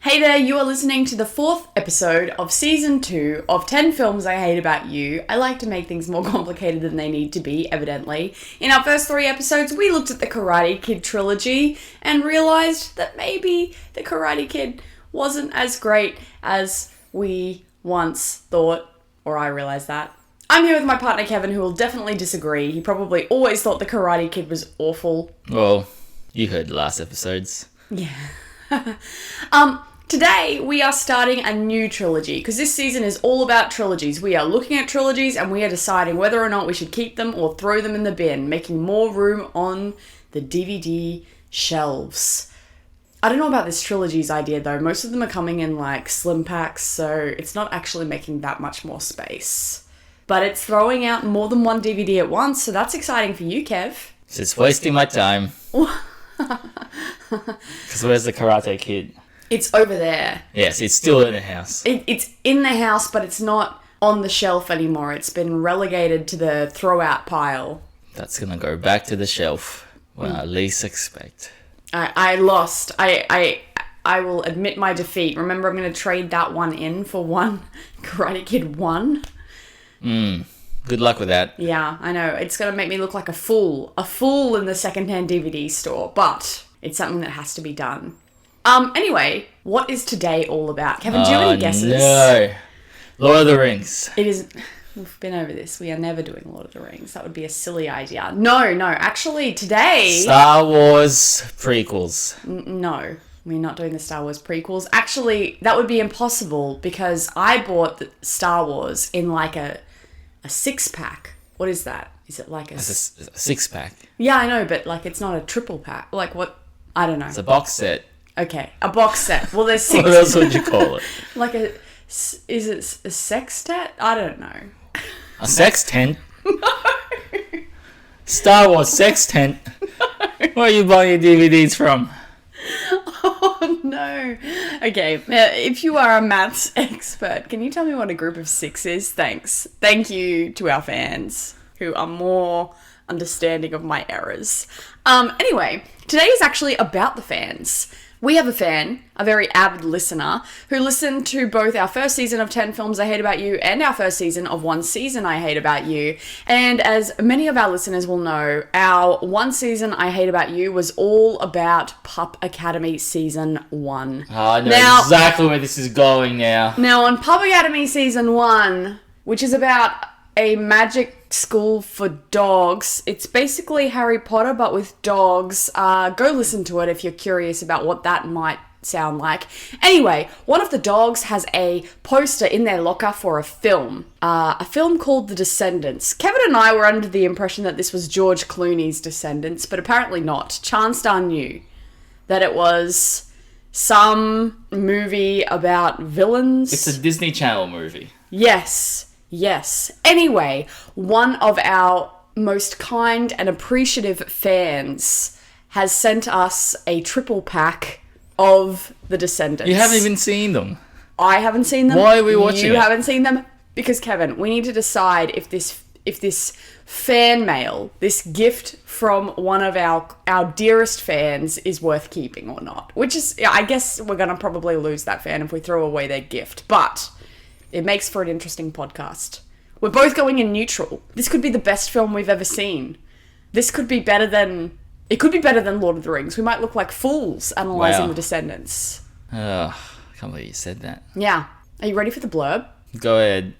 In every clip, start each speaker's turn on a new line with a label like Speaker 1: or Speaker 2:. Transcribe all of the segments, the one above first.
Speaker 1: Hey there, you are listening to the 4th episode of Season 2 of 10 Films I Hate About You. I like to make things more complicated than they need to be, evidently. In our first 3 episodes, we looked at the Karate Kid trilogy and realised that maybe the Karate Kid wasn't as great as we once thought, or I realised that. I'm here with my partner Kevin, who will definitely disagree. He probably always thought the Karate Kid was awful.
Speaker 2: Well, you heard the last episodes.
Speaker 1: Yeah. Today we are starting a new trilogy because this season is all about trilogies. We are looking at trilogies and we are deciding whether or not we should keep them or throw them in the bin, making more room on the DVD shelves. I don't know about this trilogies idea though. Most of them are coming in like slim packs, so it's not actually making that much more space. But it's throwing out more than one DVD at once, so that's exciting for you, Kev.
Speaker 2: So it's wasting my time. Because where's the Karate Kid?
Speaker 1: It's over there.
Speaker 2: Yes, it's still in the house.
Speaker 1: It's in the house, but it's not on the shelf anymore. It's been relegated to the throw-out pile.
Speaker 2: That's going to go back to the shelf when I least expect.
Speaker 1: I lost. I will admit my defeat. Remember, I'm going to trade that one in for one Karate Kid 1.
Speaker 2: Good luck with that.
Speaker 1: Yeah, I know. It's going to make me look like a fool. A fool in the secondhand DVD store. But it's something that has to be done. Anyway, what is today all about? Kevin, do you have any guesses?
Speaker 2: No. Lord of the Rings.
Speaker 1: It is... We've been over this. We are never doing Lord of the Rings. That would be a silly idea. No. Actually, today...
Speaker 2: Star Wars prequels.
Speaker 1: No. We're not doing the Star Wars prequels. Actually, that would be impossible because I bought the Star Wars in like a 6-pack. What is that? Is it like a...
Speaker 2: It's a 6-pack.
Speaker 1: Yeah, I know, but like it's not a triple pack. Like what? I don't know.
Speaker 2: It's a box set.
Speaker 1: Okay, a box set. Well, there's 6.
Speaker 2: What else would you call it?
Speaker 1: Like a... Is it a sextet? I don't know.
Speaker 2: A sextent? No. Star Wars sextent? No. Where are you buying your DVDs from?
Speaker 1: Oh, no. Okay, if you are a maths expert, can you tell me what a group of 6 is? Thanks. Thank you to our fans who are more understanding of my errors. Anyway, today is actually about the fans. We have a fan, a very avid listener, who listened to both our first season of 10 Films I Hate About You and our first season of One Season I Hate About You. And as many of our listeners will know, our One Season I Hate About You was all about Pup Academy Season 1.
Speaker 2: Oh, I know exactly where this is going now.
Speaker 1: Now, on Pup Academy Season 1, which is about a magic school for dogs. It's basically Harry Potter, but with dogs. Go listen to it if you're curious about what that might sound like. Anyway, one of the dogs has a poster in their locker for a film called The Descendants. Kevin and I were under the impression that this was George Clooney's Descendants, but apparently not. Chanstar knew that it was some movie about villains.
Speaker 2: It's a Disney Channel movie.
Speaker 1: Yes. Anyway, one of our most kind and appreciative fans has sent us a triple pack of The Descendants.
Speaker 2: You haven't even seen them.
Speaker 1: I haven't seen them.
Speaker 2: Why are we watching
Speaker 1: You
Speaker 2: it?
Speaker 1: haven't seen them? Because, Kevin, we need to decide if this fan mail, this gift from one of our dearest fans is worth keeping or not. Which is, I guess we're going to probably lose that fan if we throw away their gift. But... it makes for an interesting podcast. We're both going in neutral. This could be the best film we've ever seen. This could be better than... It could be better than Lord of the Rings. We might look like fools analysing The Descendants.
Speaker 2: I can't believe you said that.
Speaker 1: Yeah. Are you ready for the blurb?
Speaker 2: Go ahead.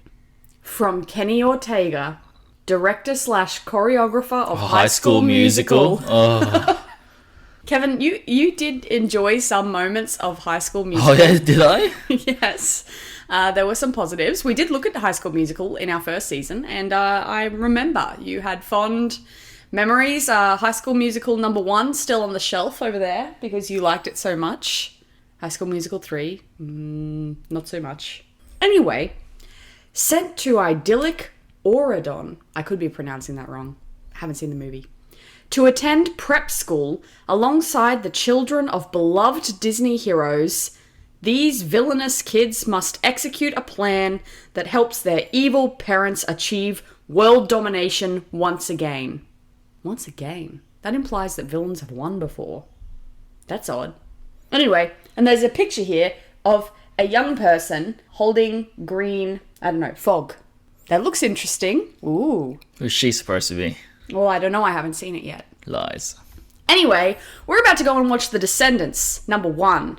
Speaker 1: From Kenny Ortega, director/choreographer of
Speaker 2: High School Musical. Oh.
Speaker 1: Kevin, you did enjoy some moments of High School Musical.
Speaker 2: Oh, yeah, did I?
Speaker 1: Yes. There were some positives. We did look at High School Musical in our first season, and I remember you had fond memories. High School Musical number 1 still on the shelf over there because you liked it so much. High School Musical 3, not so much. Anyway, sent to idyllic Oregon. I could be pronouncing that wrong. Haven't seen the movie. To attend prep school alongside the children of beloved Disney heroes, these villainous kids must execute a plan that helps their evil parents achieve world domination once again. Once again? That implies that villains have won before. That's odd. Anyway, and there's a picture here of a young person holding green, I don't know, fog. That looks interesting. Ooh.
Speaker 2: Who's she supposed to be?
Speaker 1: Well, I don't know. I haven't seen it yet.
Speaker 2: Lies.
Speaker 1: Anyway, we're about to go and watch The Descendants, number 1.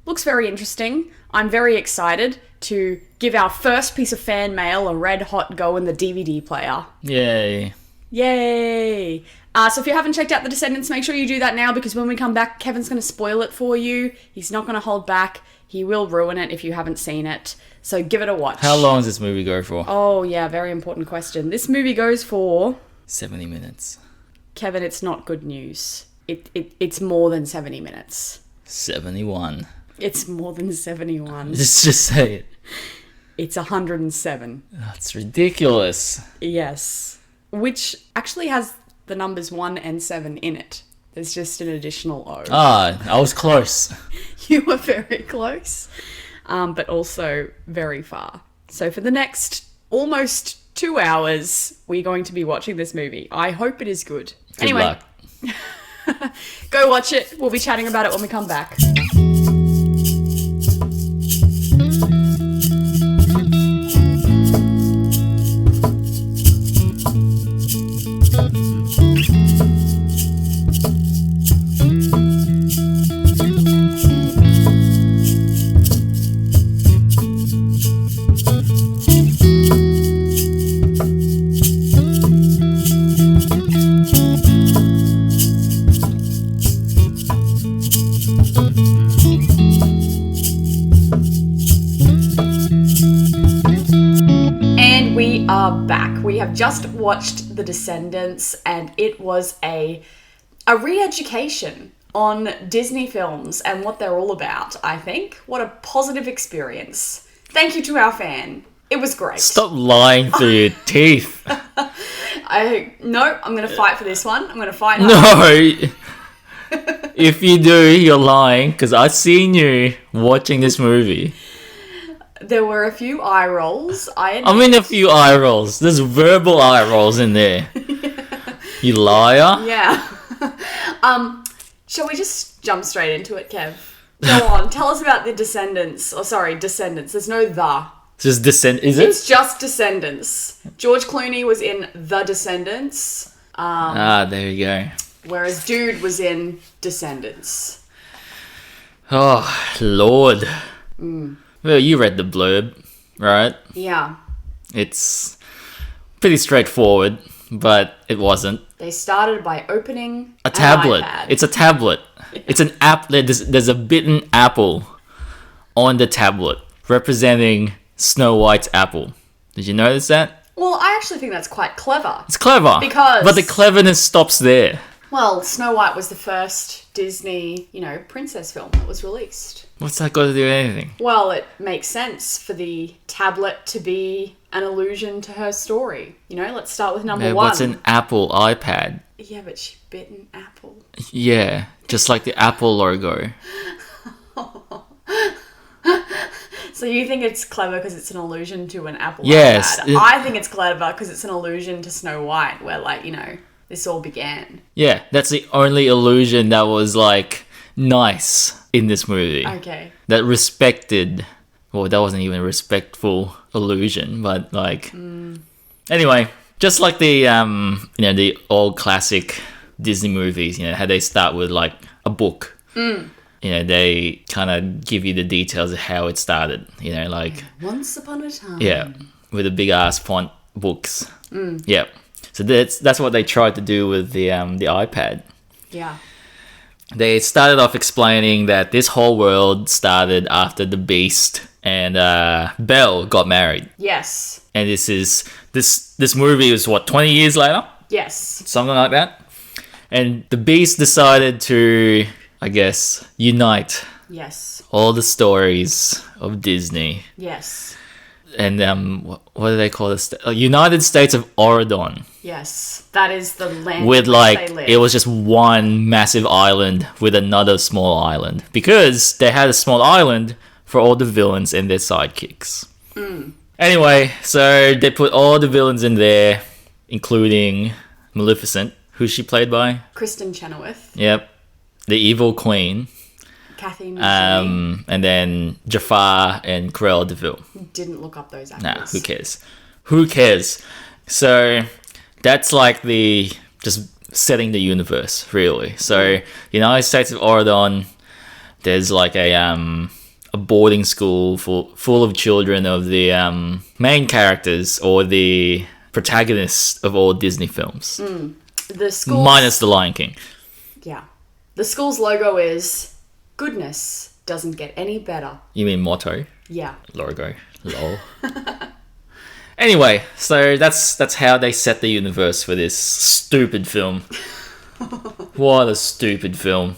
Speaker 1: Looks very interesting. I'm very excited to give our first piece of fan mail a red hot go in the DVD player.
Speaker 2: Yay.
Speaker 1: Yay! So if you haven't checked out The Descendants, make sure you do that now, because when we come back, Kevin's going to spoil it for you. He's not going to hold back. He will ruin it if you haven't seen it. So give it a watch.
Speaker 2: How long does this movie go for?
Speaker 1: Oh, yeah, very important question. This movie goes for...
Speaker 2: 70 minutes.
Speaker 1: Kevin, it's not good news. It's more than 70 minutes.
Speaker 2: 71.
Speaker 1: It's more than 71.
Speaker 2: Just say it.
Speaker 1: It's 107.
Speaker 2: That's ridiculous.
Speaker 1: Yes. Which actually has the numbers 1 and 7 in it. There's just an additional O.
Speaker 2: Ah, I was close.
Speaker 1: You were very close, but also very far. So for the next almost 2 hours, we're going to be watching this movie. I hope it is good.
Speaker 2: Good luck.
Speaker 1: Go watch it. We'll be chatting about it when we come back. Back. We have just watched The Descendants, and it was a re-education on Disney films and what they're all about, I think. What a positive experience. Thank you to our fan. It was great.
Speaker 2: Stop lying through your teeth.
Speaker 1: No, I'm going to fight for this one. I'm going to fight hard.
Speaker 2: No. If you do, you're lying, because I've seen you watching this movie.
Speaker 1: There were a few eye rolls.
Speaker 2: I mean, a few eye rolls. There's verbal eye rolls in there. You liar.
Speaker 1: Yeah. Shall we just jump straight into it, Kev? Go on. Tell us about the Descendants. Oh, sorry, Descendants. There's no the.
Speaker 2: Just is it?
Speaker 1: It's just Descendants. George Clooney was in The Descendants.
Speaker 2: There you go.
Speaker 1: Whereas Dude was in Descendants.
Speaker 2: Oh, Lord. Well, you read the blurb, right?
Speaker 1: Yeah.
Speaker 2: It's pretty straightforward, but it wasn't.
Speaker 1: They started by opening
Speaker 2: a tablet.
Speaker 1: iPad.
Speaker 2: It's a tablet. Yeah. It's an app. There's a bitten apple on the tablet representing Snow White's apple. Did you notice that?
Speaker 1: Well, I actually think that's quite clever.
Speaker 2: It's clever. But the cleverness stops there.
Speaker 1: Well, Snow White was the first Disney, princess film that was released.
Speaker 2: What's that got to do with anything?
Speaker 1: Well, it makes sense for the tablet to be an allusion to her story. Let's start with number 1.
Speaker 2: What's an Apple iPad?
Speaker 1: Yeah, but she bit an apple.
Speaker 2: Yeah, just like the Apple logo.
Speaker 1: So you think it's clever because it's an allusion to an Apple
Speaker 2: yes,
Speaker 1: iPad? I think it's clever because it's an allusion to Snow White, where, this all began.
Speaker 2: Yeah, that's the only allusion that was, nice in this movie.
Speaker 1: Okay.
Speaker 2: That respected... Well, that wasn't even a respectful allusion, but, Anyway, just like the, the old classic Disney movies, how they start with, a book. They kind of give you the details of how it started,
Speaker 1: Once upon a time.
Speaker 2: Yeah, with the big-ass font books. Yeah. So that's what they tried to do with the iPad.
Speaker 1: Yeah. They
Speaker 2: started off explaining that this whole world started after the Beast and Belle got married.
Speaker 1: Yes.
Speaker 2: And this movie was 20 years later?
Speaker 1: Yes.
Speaker 2: Something like that. And the Beast decided to, I guess, unite.
Speaker 1: Yes.
Speaker 2: All the stories of Disney.
Speaker 1: Yes.
Speaker 2: And what do they call this? United States of Oregon.
Speaker 1: Yes, that is the land
Speaker 2: with
Speaker 1: in which they live.
Speaker 2: It was just one massive island with another small island because they had a small island for all the villains and their sidekicks. Anyway, so they put all the villains in there, including Maleficent, who's she played by?
Speaker 1: Kristen Chenoweth.
Speaker 2: Yep, the evil queen.
Speaker 1: Kathy and Jenny.
Speaker 2: And then Jafar and Cruella de Vil.
Speaker 1: Didn't look up those actors.
Speaker 2: Nah, who cares? Who cares? So that's like the just setting the universe, really. So United States of Oregon, there's like a boarding school full of children of the main characters or the protagonists of all Disney films.
Speaker 1: The school
Speaker 2: minus the Lion King.
Speaker 1: Yeah. The school's logo is goodness doesn't get any better.
Speaker 2: You mean motto?
Speaker 1: Yeah.
Speaker 2: Logo. Lol. Anyway, so that's how they set the universe for this stupid film. What a stupid film.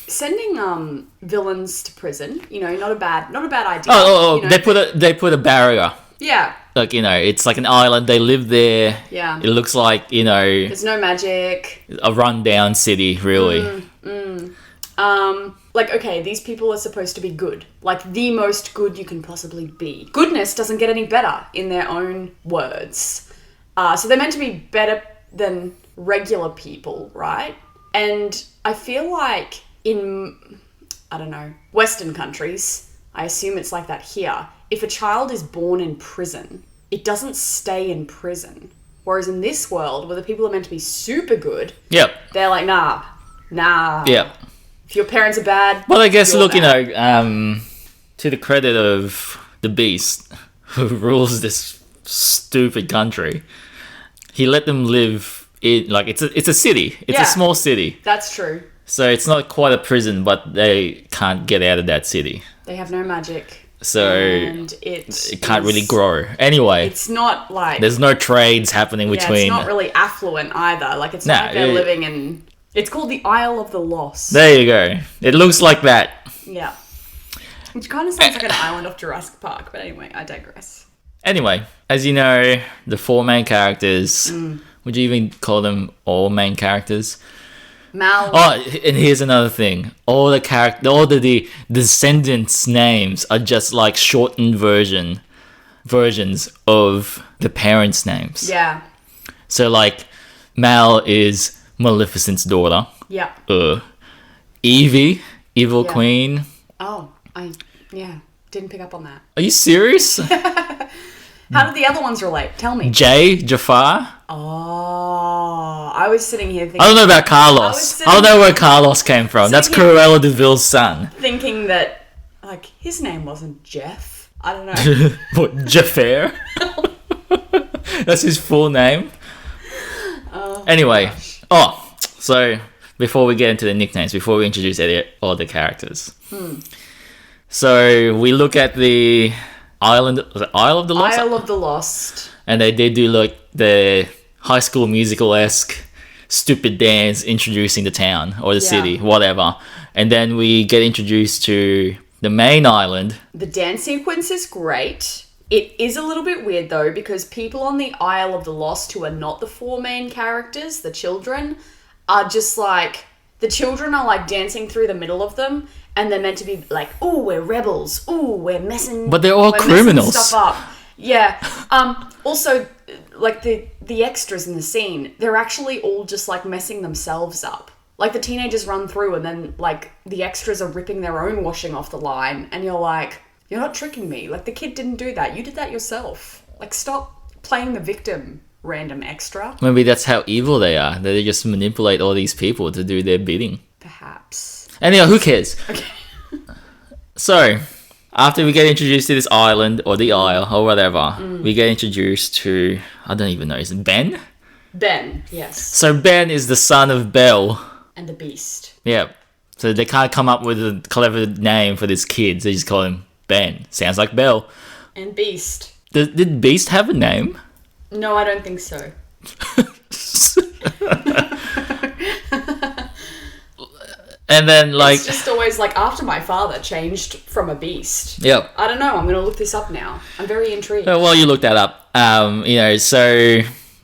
Speaker 1: Sending villains to prison, not a bad idea.
Speaker 2: Oh, they put a barrier.
Speaker 1: Yeah.
Speaker 2: Like, it's like an island. They live there.
Speaker 1: Yeah.
Speaker 2: It looks like,
Speaker 1: there's no magic.
Speaker 2: A rundown city, really.
Speaker 1: Like, okay, these people are supposed to be good. Like, the most good you can possibly be. Goodness doesn't get any better in their own words. So they're meant to be better than regular people, right? And I feel like in, I don't know, Western countries, I assume it's like that here, if a child is born in prison, it doesn't stay in prison. Whereas in this world, where the people are meant to be super good,
Speaker 2: Yep.
Speaker 1: they're like, nah.
Speaker 2: Yep.
Speaker 1: If your parents are bad,
Speaker 2: Well, I guess, look,
Speaker 1: bad.
Speaker 2: To the credit of the Beast, who rules this stupid country, he let them live in, like, it's a city. It's a small city.
Speaker 1: That's true.
Speaker 2: So it's not quite a prison, but they can't get out of that city.
Speaker 1: They have no magic.
Speaker 2: So
Speaker 1: and
Speaker 2: it can't really grow. Anyway,
Speaker 1: it's not like
Speaker 2: there's no trades happening between.
Speaker 1: It's not really affluent either. Like it's not like they're living in. It's called the Isle of the Lost.
Speaker 2: There you go. It looks like that.
Speaker 1: Yeah, which kind of sounds like an island off Jurassic Park. But anyway, I digress.
Speaker 2: Anyway, as you know, the four main characters. Would you even call them all main characters?
Speaker 1: Mal.
Speaker 2: Oh, and here's another thing. All the Descendants names are just like shortened versions of the parents' names.
Speaker 1: Yeah.
Speaker 2: So like, Mal is Maleficent's daughter.
Speaker 1: Yeah.
Speaker 2: Evie, Evil Queen.
Speaker 1: Oh, didn't pick up on that.
Speaker 2: Are you serious?
Speaker 1: How did the other ones relate? Tell me.
Speaker 2: Jafar.
Speaker 1: Oh, I was sitting here thinking...
Speaker 2: I don't know about Carlos. I don't know where Carlos came from. That's Cruella de Vil's son.
Speaker 1: Thinking that, like, his name wasn't Jeff. I don't know.
Speaker 2: What, Jafar? That's his full name?
Speaker 1: Oh,
Speaker 2: anyway.
Speaker 1: Gosh.
Speaker 2: So before we get into the nicknames, before we introduce all the characters. So we look at the Isle of the Lost?
Speaker 1: Isle of the Lost.
Speaker 2: And they did do like the High School Musical-esque stupid dance introducing the town or the city, whatever. And then we get introduced to the main island.
Speaker 1: The dance sequence is great. It is a little bit weird though, because people on the Isle of the Lost who are not the four main characters, the children, are just like... The children are like dancing through the middle of them, and they're meant to be like, "Ooh, we're rebels. Ooh, we're messing."
Speaker 2: But they're all criminals.
Speaker 1: Stuff up. Yeah. Also, like the extras in the scene, they're actually all just like messing themselves up. Like the teenagers run through, and then like the extras are ripping their own washing off the line, and you're like, "You're not tricking me. Like the kid didn't do that. You did that yourself. Like stop playing the victim." Random extra.
Speaker 2: Maybe that's how evil they are. They just manipulate all these people to do their bidding.
Speaker 1: Perhaps.
Speaker 2: Anyhow, who cares?
Speaker 1: Okay.
Speaker 2: So, after we get introduced to this island, or the isle, or whatever, we get introduced to... I don't even know. Is it Ben?
Speaker 1: Ben, yes.
Speaker 2: So Ben is the son of Belle.
Speaker 1: And the Beast.
Speaker 2: Yeah. So they can't come up with a clever name for this kid. So they just call him Ben. Sounds like Belle.
Speaker 1: And Beast.
Speaker 2: Did Beast have a name?
Speaker 1: No, I don't think so.
Speaker 2: And then, like...
Speaker 1: It's just always like, after my father changed from a beast.
Speaker 2: Yep.
Speaker 1: I don't know, I'm going to look this up now. I'm very intrigued.
Speaker 2: Well, you look that up. So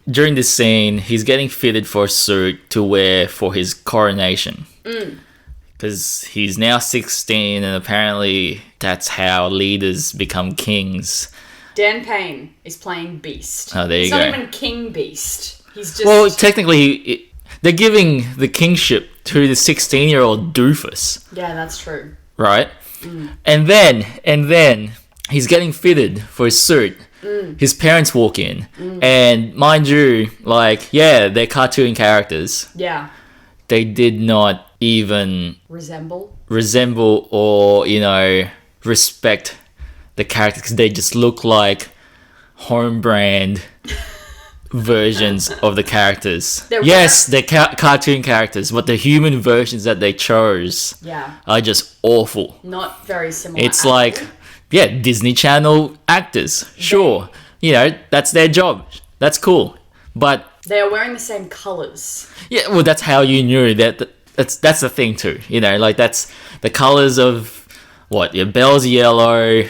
Speaker 2: during this scene, he's getting fitted for a suit to wear for his coronation. Because he's now 16, and apparently that's how leaders become kings.
Speaker 1: Dan Payne is playing Beast.
Speaker 2: Oh, there you go.
Speaker 1: He's not even King Beast. He's just...
Speaker 2: Well, technically, they're giving the kingship to the 16-year-old doofus.
Speaker 1: Yeah, that's true.
Speaker 2: right? And then he's getting fitted for his suit. His parents walk in, and mind you, like, yeah, they're cartoon characters.
Speaker 1: Yeah.
Speaker 2: They did not even
Speaker 1: resemble
Speaker 2: or, you know, respect the characters, because they just look like home brand versions of the characters. They're cartoon characters, but the human versions that they chose are just awful.
Speaker 1: Not very similar.
Speaker 2: It's like, yeah, Disney Channel actors. Sure. You know, that's their job. That's cool. But
Speaker 1: they are wearing the same colours.
Speaker 2: Yeah, well, that's how you knew that. That's the thing too. You know, like, that's the colours of what? Yeah, Belle's yellow,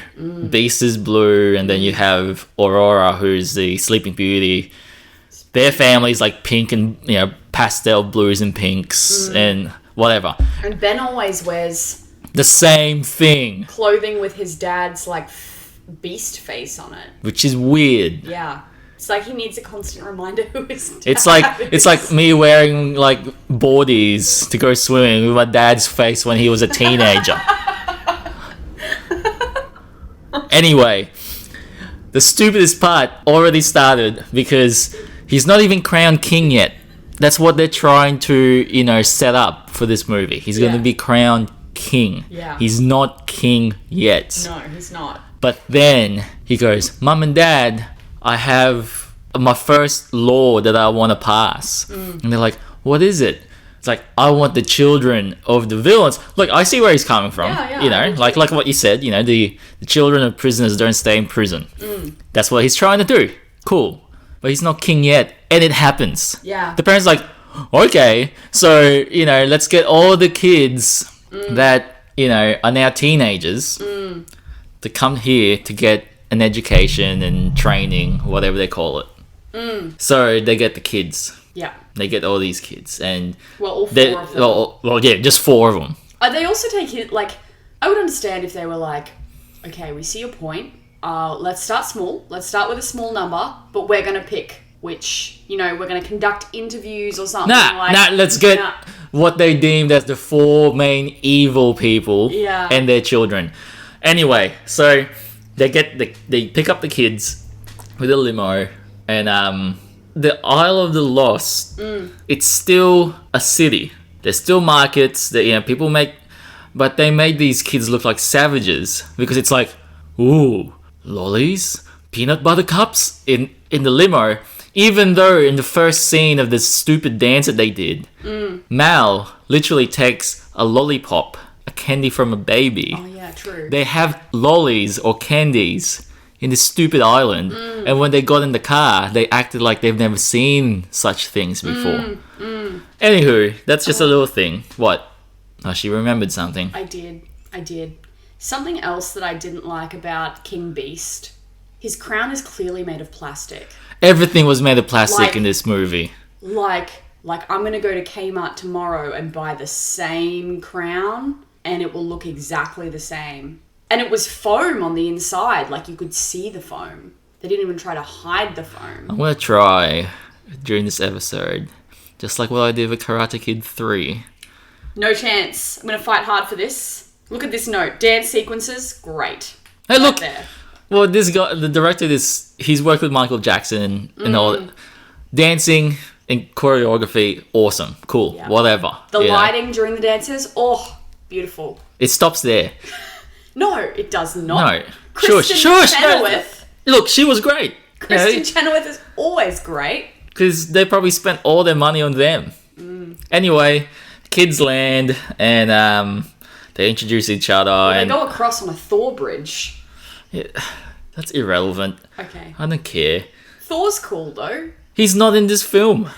Speaker 2: Beast is blue, and then you have Aurora, who's the Sleeping Beauty. Their family's like pink and, you know, pastel blues and pinks and whatever.
Speaker 1: And Ben always wears
Speaker 2: the same thing.
Speaker 1: Clothing with his dad's like beast face on it.
Speaker 2: Which is weird.
Speaker 1: Yeah. It's like he needs a constant reminder who his dad
Speaker 2: It's like me wearing like boardies to go swimming with my dad's face when he was a teenager. Anyway, the stupidest part already started because he's not even crowned king yet. That's what they're trying to, you know, set up for this movie. He's going to be crowned king.
Speaker 1: Yeah.
Speaker 2: He's not king yet.
Speaker 1: No, he's not.
Speaker 2: But then he goes, Mum and Dad, I have my first law that I want to pass. And they're like, what is it? It's like, I want the children of the villains. Look, I see where he's coming from.
Speaker 1: Yeah,
Speaker 2: you know, like what you said, you know, the children of prisoners don't stay in prison. That's what he's trying to do. Cool. But he's not king yet. And it happens.
Speaker 1: Yeah.
Speaker 2: The parents are like, okay, so, you know, let's get all the kids that, you know, are now teenagers to come here to get an education and training, whatever they call it. So they get the kids.
Speaker 1: Yeah.
Speaker 2: They get all these kids, and
Speaker 1: all four of them.
Speaker 2: Well, yeah, just 4 of them.
Speaker 1: They also take it, like, I would understand if they were like, okay, we see your point. Let's start small. Let's start with a small number, but we're going to pick which, you know, we're going to conduct interviews or something.
Speaker 2: Let's get what they deemed as the 4 main evil people and their children. Anyway, so they pick up the kids with a limo, and the Isle of the Lost, it's still a city. There's still markets that, you know, people make, but they made these kids look like savages because it's like, ooh, lollies, peanut butter cups in the limo. Even though in the first scene of this stupid dance that they did, Mal literally takes a lollipop, a candy from a baby.
Speaker 1: Oh yeah, true.
Speaker 2: They have lollies or candies in this stupid island, and when they got in the car, they acted like they've never seen such things before. Anywho, that's just a little thing. What? Oh, she remembered something.
Speaker 1: I did. Something else that I didn't like about King Beast, his crown is clearly made of plastic.
Speaker 2: Everything was made of plastic in this movie.
Speaker 1: Like I'm going to go to Kmart tomorrow and buy the same crown, and it will look exactly the same. And it was foam on the inside, like you could see the foam. They didn't even try to hide the foam.
Speaker 2: I'm going to try during this episode, just like what I did with Karate Kid 3.
Speaker 1: No chance. I'm going to fight hard for this. Look at this note. Dance sequences, great.
Speaker 2: Hey, look!
Speaker 1: There.
Speaker 2: Well, this guy, the director, he's worked with Michael Jackson and all that. Dancing and choreography, awesome, cool, whatever.
Speaker 1: The lighting during the dances, beautiful.
Speaker 2: It stops there.
Speaker 1: No, it does not.
Speaker 2: No.
Speaker 1: Kristen Chenoweth.
Speaker 2: Look, she was great.
Speaker 1: Kristen Chenoweth is always great.
Speaker 2: Because they probably spent all their money on them. Anyway, kids land and they introduce each other.
Speaker 1: They go across on a Thor bridge.
Speaker 2: Yeah, that's irrelevant.
Speaker 1: Okay.
Speaker 2: I don't care.
Speaker 1: Thor's cool though.
Speaker 2: He's not in this film.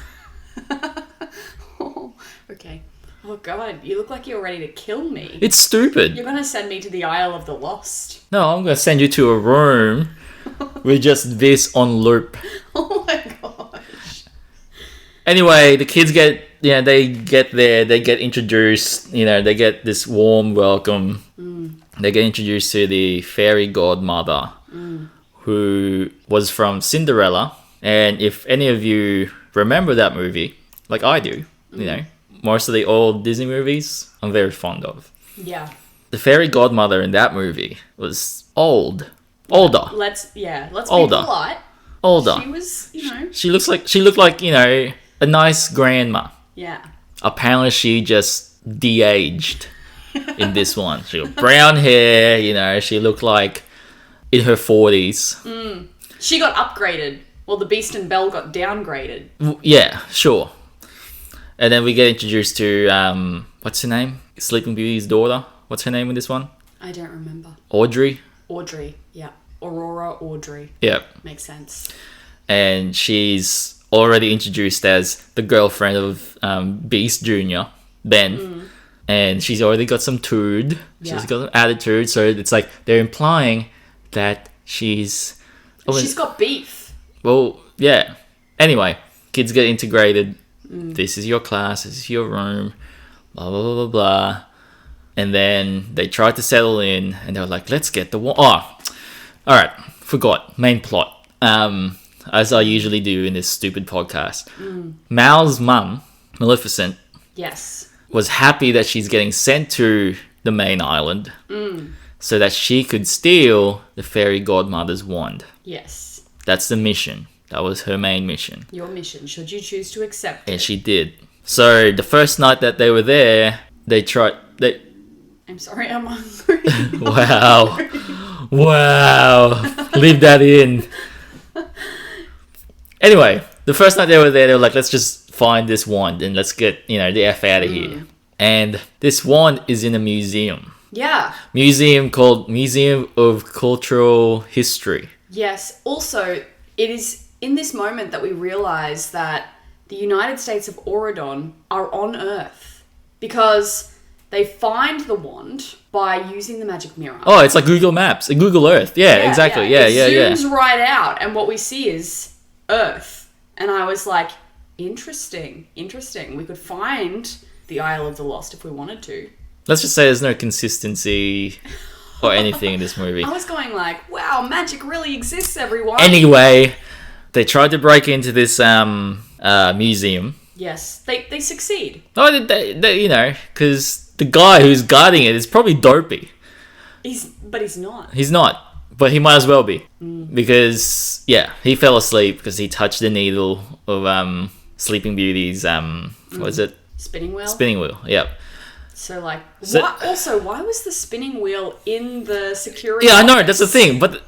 Speaker 1: Okay. Oh god, you look like you're ready to kill me.
Speaker 2: It's stupid.
Speaker 1: You're gonna send me to the Isle of the Lost.
Speaker 2: No, I'm gonna send you to a room with just this on loop.
Speaker 1: Oh my gosh.
Speaker 2: Anyway, the kids they get there, they get introduced, they get this warm welcome. They get introduced to the fairy godmother, who was from Cinderella. And if any of you remember that movie, like I do, most of the old Disney movies, I'm very fond of.
Speaker 1: Yeah.
Speaker 2: the fairy godmother in that movie was older.
Speaker 1: Let's be
Speaker 2: Older.
Speaker 1: polite.
Speaker 2: Older.
Speaker 1: She was,
Speaker 2: She looked like, a nice grandma.
Speaker 1: Yeah.
Speaker 2: Apparently she just de-aged in this one. She got brown hair, she looked like in her 40s.
Speaker 1: She got upgraded. Well, the Beast and Belle got downgraded.
Speaker 2: Yeah, sure. And then we get introduced to, what's her name? Sleeping Beauty's daughter. What's her name in this one?
Speaker 1: I don't remember.
Speaker 2: Audrey,
Speaker 1: yeah. Aurora Audrey.
Speaker 2: yeah.
Speaker 1: Makes sense.
Speaker 2: And she's already introduced as the girlfriend of Beast Jr., Ben. And she's already got some tood.
Speaker 1: Yeah.
Speaker 2: She's got some attitude. So it's like they're implying that she's
Speaker 1: got beef.
Speaker 2: Well, yeah. Anyway, kids get integrated. This is your class. This is your room. Blah, blah, blah, blah, blah. And then they tried to settle in. And they were like, let's get the... all right. Forgot. Main plot. As I usually do in this stupid podcast. Mal's mum, Maleficent,
Speaker 1: Yes.
Speaker 2: was happy that she's getting sent to the main island so that she could steal the fairy godmother's wand.
Speaker 1: Yes.
Speaker 2: That's the mission. That was her main mission.
Speaker 1: Your mission, should you choose to accept it.
Speaker 2: And she did. So the first night that they were there, they tried...
Speaker 1: I'm sorry, I'm hungry.
Speaker 2: Wow. Wow. Leave that in. Anyway, the first night they were there, they were like, let's just find this wand and let's get, the F out of here. And this wand is in a museum.
Speaker 1: Yeah.
Speaker 2: Museum called Museum of Cultural History.
Speaker 1: Yes. Also, it is in this moment that we realize that the United States of Auradon are on Earth because they find the wand by using the magic mirror.
Speaker 2: Oh, it's like Google Maps, Google Earth. Yeah, exactly. Yeah.
Speaker 1: It zooms right out, and what we see is Earth. And I was like, interesting. We could find the Isle of the Lost if we wanted to.
Speaker 2: Let's just say there's no consistency or anything in this movie.
Speaker 1: I was going like, wow, magic really exists, everyone.
Speaker 2: Anyway, they tried to break into this museum.
Speaker 1: Yes, they succeed.
Speaker 2: Oh, they because the guy who's guarding it is probably dopey.
Speaker 1: But he's not.
Speaker 2: He's not, but he might as well be. Because, he fell asleep because he touched the needle of Sleeping Beauty's, what is it?
Speaker 1: Spinning wheel?
Speaker 2: Spinning wheel, yep.
Speaker 1: So, why was the spinning wheel in the security
Speaker 2: Yeah, I know,
Speaker 1: office?
Speaker 2: that's the thing. But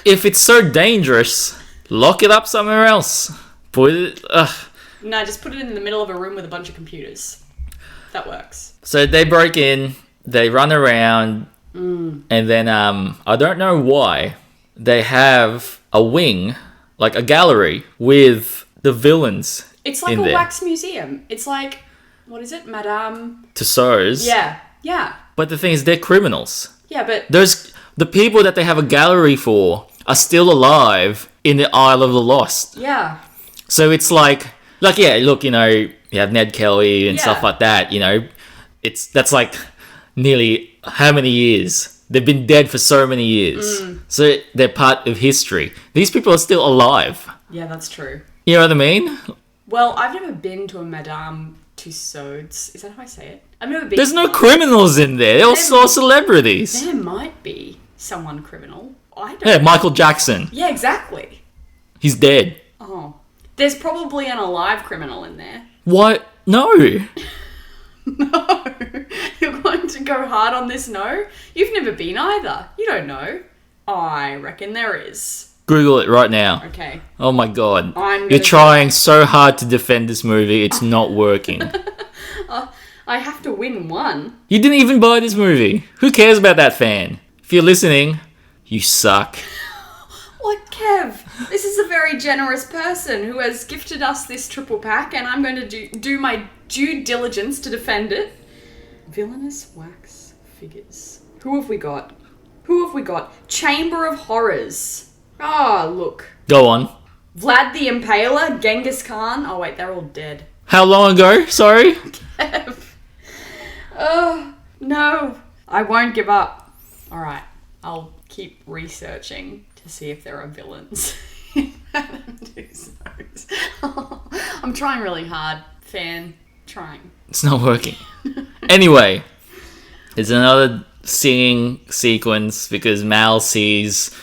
Speaker 2: if it's so dangerous, lock it up somewhere else. Put it...
Speaker 1: No, just put it in the middle of a room with a bunch of computers. That works.
Speaker 2: So they break in, they run around, and then, I don't know why, they have a wing, like a gallery, with the villains.
Speaker 1: It's like a wax museum. It's like, what is it? Madame
Speaker 2: Tussauds.
Speaker 1: Yeah.
Speaker 2: But the thing is, they're criminals.
Speaker 1: Yeah, but...
Speaker 2: The people that they have a gallery for are still alive in the Isle of the Lost.
Speaker 1: Yeah.
Speaker 2: So it's like, look, you have Ned Kelly and stuff like that, that's like nearly how many years? They've been dead for so many years. So they're part of history. These people are still alive.
Speaker 1: Yeah, that's true.
Speaker 2: You know what I mean?
Speaker 1: Well, I've never been to a Madame Tussauds. Is that how I say it? I've never been.
Speaker 2: There's no criminals in there. They're all celebrities.
Speaker 1: There might be someone criminal. I don't
Speaker 2: Yeah,
Speaker 1: know.
Speaker 2: Michael Jackson.
Speaker 1: Yeah, exactly.
Speaker 2: He's dead.
Speaker 1: Oh. There's probably an alive criminal in there.
Speaker 2: What? No.
Speaker 1: No. You're going to go hard on this no? You've never been either. You don't know. I reckon there is.
Speaker 2: Google it right now.
Speaker 1: Okay.
Speaker 2: Oh my god.
Speaker 1: I'm
Speaker 2: You're
Speaker 1: gonna
Speaker 2: trying so hard to defend this movie. It's not working.
Speaker 1: I have to win one.
Speaker 2: You didn't even buy this movie. Who cares about that fan? If you're listening, you suck.
Speaker 1: What, Kev? This is a very generous person who has gifted us this triple pack, and I'm going to do my due diligence to defend it. Villainous wax figures. Who have we got? Chamber of Horrors. Oh, look.
Speaker 2: Go on.
Speaker 1: Vlad the Impaler, Genghis Khan. Oh, wait, they're all dead.
Speaker 2: How long ago? Sorry?
Speaker 1: Kev. Oh, no. I won't give up. All right. I'll keep researching to see if there are villains. I'm trying really hard. Fan. Trying.
Speaker 2: It's not working. Anyway, There's another singing sequence because Mal sees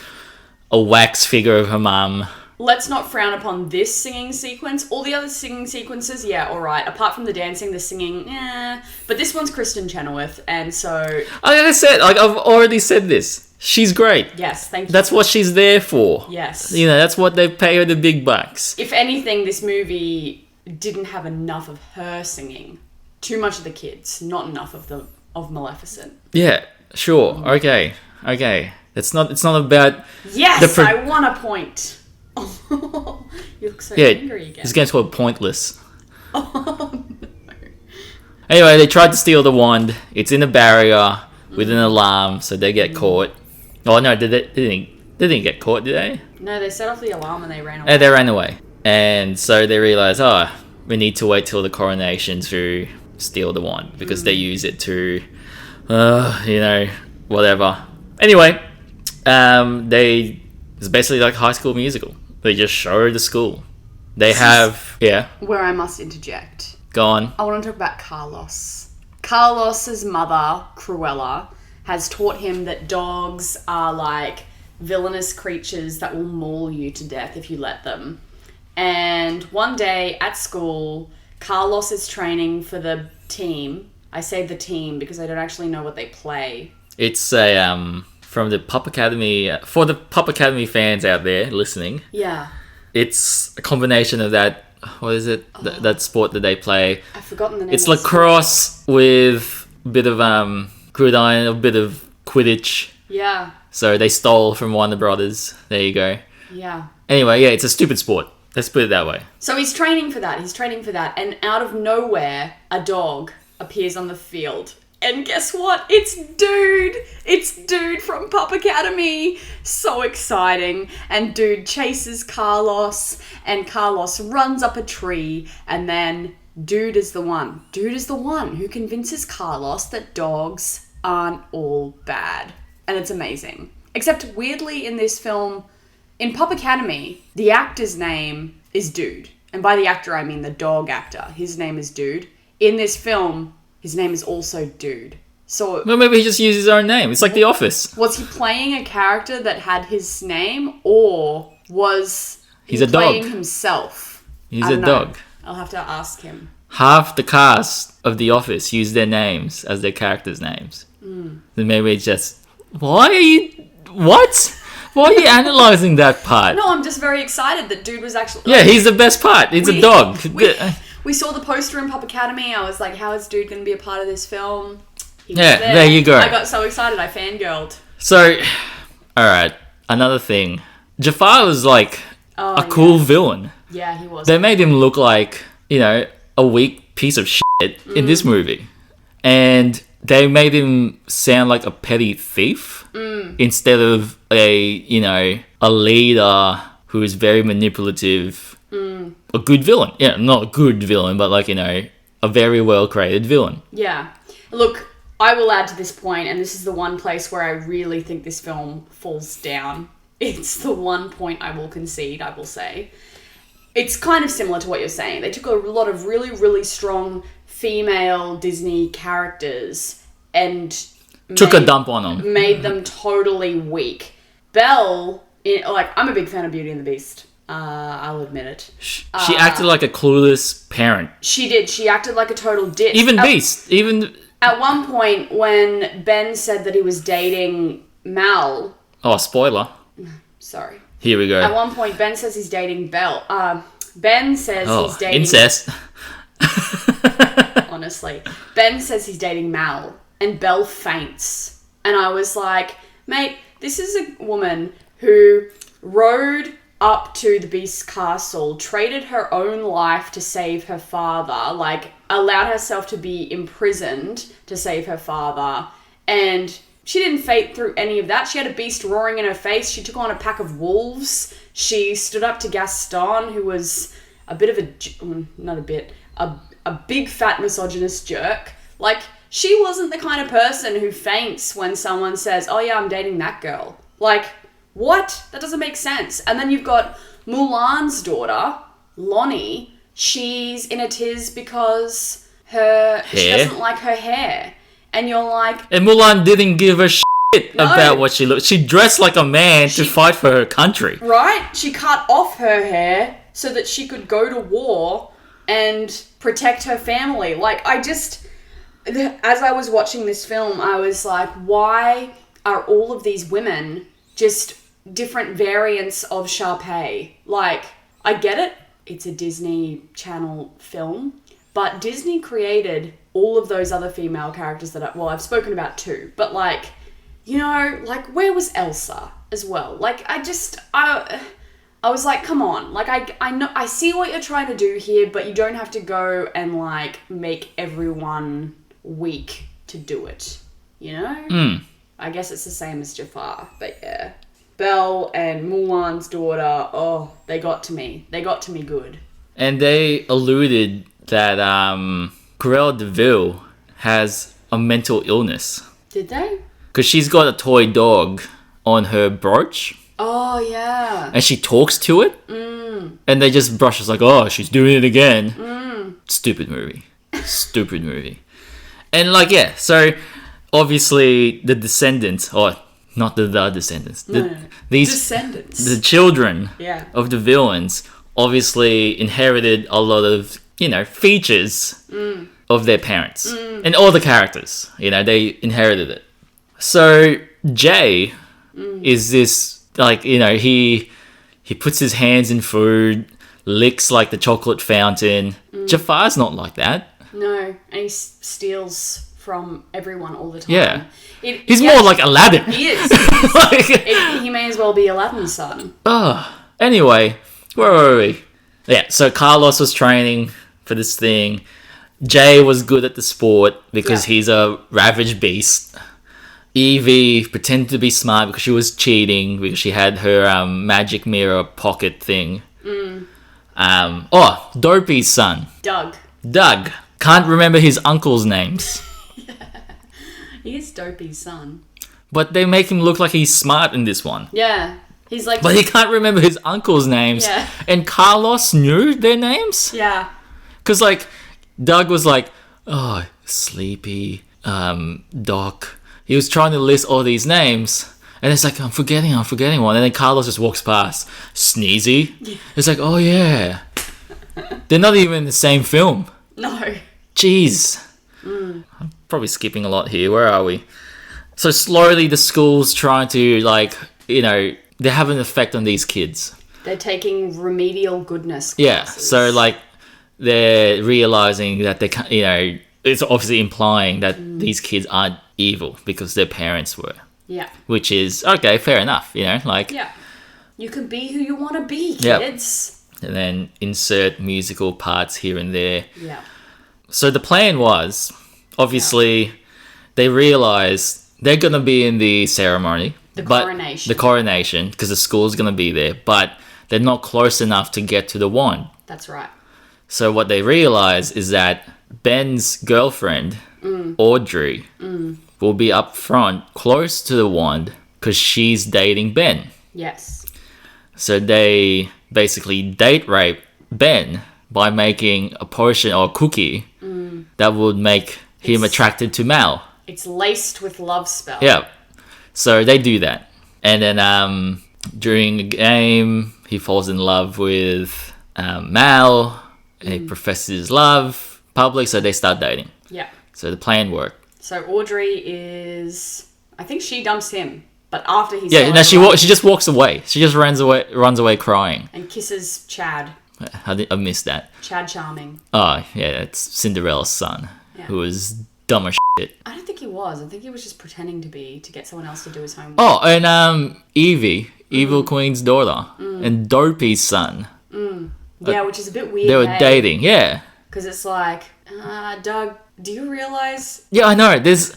Speaker 2: a wax figure of her mum.
Speaker 1: Let's not frown upon this singing sequence. All the other singing sequences, yeah, all right. Apart from the dancing, the singing, But this one's Kristen Chenoweth, and so...
Speaker 2: Like I said, I've already said this. She's great.
Speaker 1: Yes, thank you.
Speaker 2: That's what she's there for.
Speaker 1: Yes.
Speaker 2: You know, that's what they pay her the big bucks.
Speaker 1: If anything, this movie didn't have enough of her singing. Too much of the kids, not enough of Maleficent.
Speaker 2: Yeah, sure. Okay. It's not about...
Speaker 1: Yes, I won a point. You look so angry again.
Speaker 2: This game's called Pointless.
Speaker 1: Oh, no.
Speaker 2: Anyway, they tried to steal the wand. It's in a barrier with an alarm, so they get caught. Oh no, they didn't get caught, did they?
Speaker 1: No, they set off the alarm and they ran away.
Speaker 2: Yeah, they ran away. And so they realize, we need to wait till the coronation to steal the wand because they use it to, whatever. Anyway, it's basically like High School Musical. They just show the school. They have... Yeah.
Speaker 1: Where I must interject.
Speaker 2: Go on.
Speaker 1: I want to talk about Carlos. Carlos's mother, Cruella, has taught him that dogs are like villainous creatures that will maul you to death if you let them. And one day at school, Carlos is training for the team. I say the team because I don't actually know what they play. It's
Speaker 2: a... From the Pup Academy, for the Pup Academy fans out there listening.
Speaker 1: Yeah.
Speaker 2: It's a combination of that, what is it, that sport that they play.
Speaker 1: I've forgotten the name.
Speaker 2: It's lacrosse with a bit of gridiron, a bit of Quidditch.
Speaker 1: Yeah.
Speaker 2: So they stole from Warner Brothers. There you go.
Speaker 1: Yeah.
Speaker 2: Anyway, yeah, it's a stupid sport. Let's put it that way.
Speaker 1: So he's training for that. And out of nowhere, a dog appears on the field. And guess what? It's Dude! It's Dude from Pup Academy! So exciting. And Dude chases Carlos, and Carlos runs up a tree, and then Dude is the one. Dude is the one who convinces Carlos that dogs aren't all bad. And it's amazing. Except weirdly in this film, in Pup Academy, the actor's name is Dude. And by the actor, I mean the dog actor. His name is Dude. In this film... his name is also Dude. So...
Speaker 2: well, maybe he just used his own name. It's like The Office.
Speaker 1: Was he playing a character that had his name? Or was
Speaker 2: he
Speaker 1: playing
Speaker 2: dog.
Speaker 1: Himself?
Speaker 2: He's a dog.
Speaker 1: I'll have to ask him.
Speaker 2: Half the cast of The Office use their names as their characters' names. Then maybe it's just... why are you... what? Why are you analysing that part?
Speaker 1: No, I'm just very excited that Dude was actually...
Speaker 2: yeah, he's the best part. He's a dog.
Speaker 1: We saw the poster in Pup Academy. I was like, how is Dude going to be a part of this film?
Speaker 2: There you go.
Speaker 1: I got so excited. I fangirled.
Speaker 2: So, alright. Another thing. Jafar was like a cool villain.
Speaker 1: Yeah, he was.
Speaker 2: They made him look like, a weak piece of shit in this movie. And they made him sound like a petty thief instead of a leader who is very manipulative. A good villain. Yeah, not a good villain, but a very well-created villain.
Speaker 1: Yeah. Look, I will add to this point, and this is the one place where I really think this film falls down. It's the one point I will concede, I will say. It's kind of similar to what you're saying. They took a lot of really, really strong female Disney characters and...
Speaker 2: took a dump on them.
Speaker 1: Made them totally weak. Belle, I'm a big fan of Beauty and the Beast. I'll admit it.
Speaker 2: She acted like a clueless parent.
Speaker 1: She did. She acted like a total ditch.
Speaker 2: Even Beast.
Speaker 1: At one point, when Ben said that he was dating Mal...
Speaker 2: oh, spoiler.
Speaker 1: Sorry.
Speaker 2: Here we go.
Speaker 1: At one point, Ben says he's dating Belle. Ben says he's dating...
Speaker 2: incest.
Speaker 1: Honestly. Ben says he's dating Mal, and Belle faints. And I was like, mate, this is a woman who rode up to the Beast's castle, traded her own life to save her father, allowed herself to be imprisoned to save her father, and she didn't fade through any of that. She had a beast roaring in her face. She took on a pack of wolves. She stood up to Gaston, who was a bit of a big fat misogynist jerk. She wasn't the kind of person who faints when someone says, oh yeah, I'm dating that girl. What? That doesn't make sense. And then you've got Mulan's daughter, Lonnie. She's in a tiz because she doesn't like her hair. and you're like...
Speaker 2: And Mulan didn't give a shit about what she looked. She dressed like a man to fight for her country.
Speaker 1: Right? She cut off her hair so that she could go to war and protect her family. Like, as I was watching this film, I was like, why are all of these women just different variants of Sharpay? Like, I get it. It's a Disney Channel film. But Disney created all of those other female characters that I've spoken about too. But, like, you know, like, where was Elsa as well? Like, I was like, come on. Like, I know, I see what you're trying to do here, but you don't have to go and, like, make everyone weak to do it. You know? I guess it's the same as Jafar, but yeah. Belle and Mulan's daughter, oh, they got to me. They got to me good.
Speaker 2: And they alluded that Cruella de Vil has a mental illness.
Speaker 1: Did they?
Speaker 2: Because she's got a toy dog on her brooch.
Speaker 1: Oh, yeah.
Speaker 2: And she talks to it. And they just brush us like, oh, she's doing it again. Stupid movie. Stupid movie. And, like, yeah, so obviously the Descendants, or not the Descendants. These
Speaker 1: Descendants.
Speaker 2: The children
Speaker 1: Yeah.
Speaker 2: of the villains obviously inherited a lot of, you know, features of their parents. And all the characters, you know, they inherited it. So Jay is this, like, you know, he puts his hands in food, licks like the chocolate fountain. Jafar's not like that.
Speaker 1: No, and he steals from everyone all the time.
Speaker 2: Yeah. He's more like Aladdin.
Speaker 1: He is.
Speaker 2: Like,
Speaker 1: He may as well be Aladdin's son.
Speaker 2: Anyway, where were we? Yeah, so Carlos was training for this thing. Jay was good at the sport because he's a ravaged beast. Evie pretended to be smart because she was cheating because she had her magic mirror pocket thing. Dopey's son. Doug. Can't remember his uncle's names.
Speaker 1: He is Dopey's son.
Speaker 2: But they make him look like he's smart in this one.
Speaker 1: Yeah. He's like...
Speaker 2: But he can't remember his uncle's names.
Speaker 1: Yeah.
Speaker 2: And Carlos knew their names?
Speaker 1: Yeah.
Speaker 2: Because, like, Doug was like, oh, Sleepy, Doc. He was trying to list all these names. And it's like, I'm forgetting one. And then Carlos just walks past. Sneezy. Yeah. It's like, oh, yeah. They're not even in the same film.
Speaker 1: No.
Speaker 2: Jeez. I'm probably skipping a lot here. Where are we? So slowly the school's trying to, like, you know, they have an effect on these kids.
Speaker 1: They're taking remedial goodness classes.
Speaker 2: Yeah, so, like, they're realizing that they can't, you know, it's obviously implying that these kids aren't evil because their parents were.
Speaker 1: Yeah.
Speaker 2: Which is, okay, fair enough, you know, like...
Speaker 1: Yeah. You can be who you want to be, kids.
Speaker 2: Yep. And then insert musical parts here and there.
Speaker 1: Yeah.
Speaker 2: So the plan was, obviously, they realized they're going to be in the ceremony.
Speaker 1: The coronation.
Speaker 2: The coronation, because the school's going to be there, but they're not close enough to get to the wand.
Speaker 1: That's right.
Speaker 2: So what they realize is that Ben's girlfriend, Audrey, will be up front, close to the wand, because she's dating Ben.
Speaker 1: Yes.
Speaker 2: So they basically date rape Ben by making a potion or a cookie that would make him attracted to Mal.
Speaker 1: It's laced with love spell.
Speaker 2: Yeah. So they do that. And then during a game, he falls in love with Mal. And he professes love public, so they start dating.
Speaker 1: Yeah.
Speaker 2: So the plan worked.
Speaker 1: So Audrey is... I think she dumps him. But after he's...
Speaker 2: Yeah, no, she just walks away. She just runs away crying.
Speaker 1: And kisses Chad.
Speaker 2: I missed that.
Speaker 1: Chad Charming.
Speaker 2: Oh, yeah, it's Cinderella's son, who was dumb as shit.
Speaker 1: I don't think he was. I think he was just pretending to get someone else to do his homework.
Speaker 2: Oh, and Evie, Evil Queen's daughter, and Dopey's son.
Speaker 1: Yeah, which is a bit weird.
Speaker 2: They were dating, yeah.
Speaker 1: Because it's like, Doug, do you realise...
Speaker 2: Yeah, I know. There's,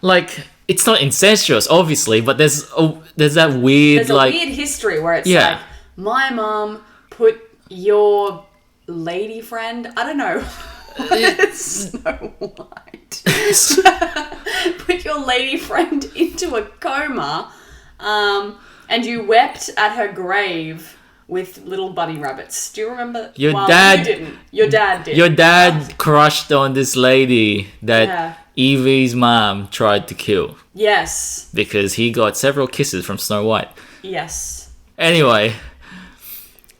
Speaker 2: like... It's not incestuous, obviously, but there's that weird,
Speaker 1: There's a weird history where it's like, my mum put your lady friend, I don't know, Snow White, put your lady friend into a coma, and you wept at her grave with little bunny rabbits. Do you remember?
Speaker 2: Your
Speaker 1: well,
Speaker 2: dad...
Speaker 1: You didn't. Your dad did.
Speaker 2: Your dad crushed on this lady that Evie's mom tried to kill
Speaker 1: Yes.
Speaker 2: because he got several kisses from Snow White.
Speaker 1: Yes.
Speaker 2: Anyway,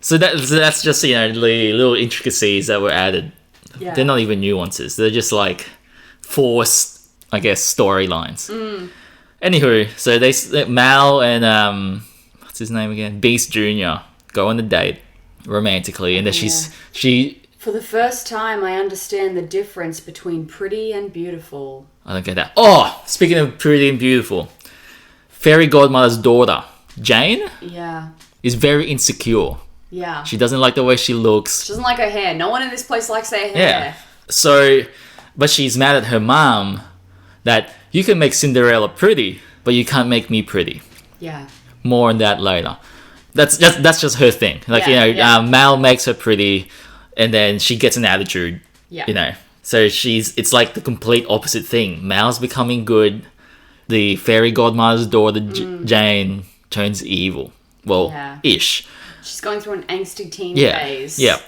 Speaker 2: so that's just, you know, the little intricacies that were added.
Speaker 1: Yeah.
Speaker 2: They're not even nuances. They're just like forced, I guess, storylines. Anywho, so Mal and what's his name again? Beast Jr. go on a date romantically, and then she.
Speaker 1: For the first time, I understand the difference between pretty and beautiful.
Speaker 2: I don't get that. Oh, speaking of pretty and beautiful, fairy godmother's daughter, Jane,
Speaker 1: Yeah.
Speaker 2: is very insecure.
Speaker 1: Yeah.
Speaker 2: She doesn't like the way she looks.
Speaker 1: She doesn't like her hair. No one in this place likes their hair.
Speaker 2: Yeah. So, but she's mad at her mom that you can make Cinderella pretty, but you can't make me pretty.
Speaker 1: Yeah.
Speaker 2: More on that later. That's just her thing. Like,
Speaker 1: Yeah,
Speaker 2: you know,
Speaker 1: yeah.
Speaker 2: Mal makes her pretty, and then she gets an attitude.
Speaker 1: Yeah.
Speaker 2: You know. So it's like the complete opposite thing. Mal's becoming good. The fairy godmother's daughter, Jane, turns evil. Well,
Speaker 1: Yeah.
Speaker 2: ish.
Speaker 1: She's going through an angsty teen
Speaker 2: Yeah.
Speaker 1: phase.
Speaker 2: Yeah.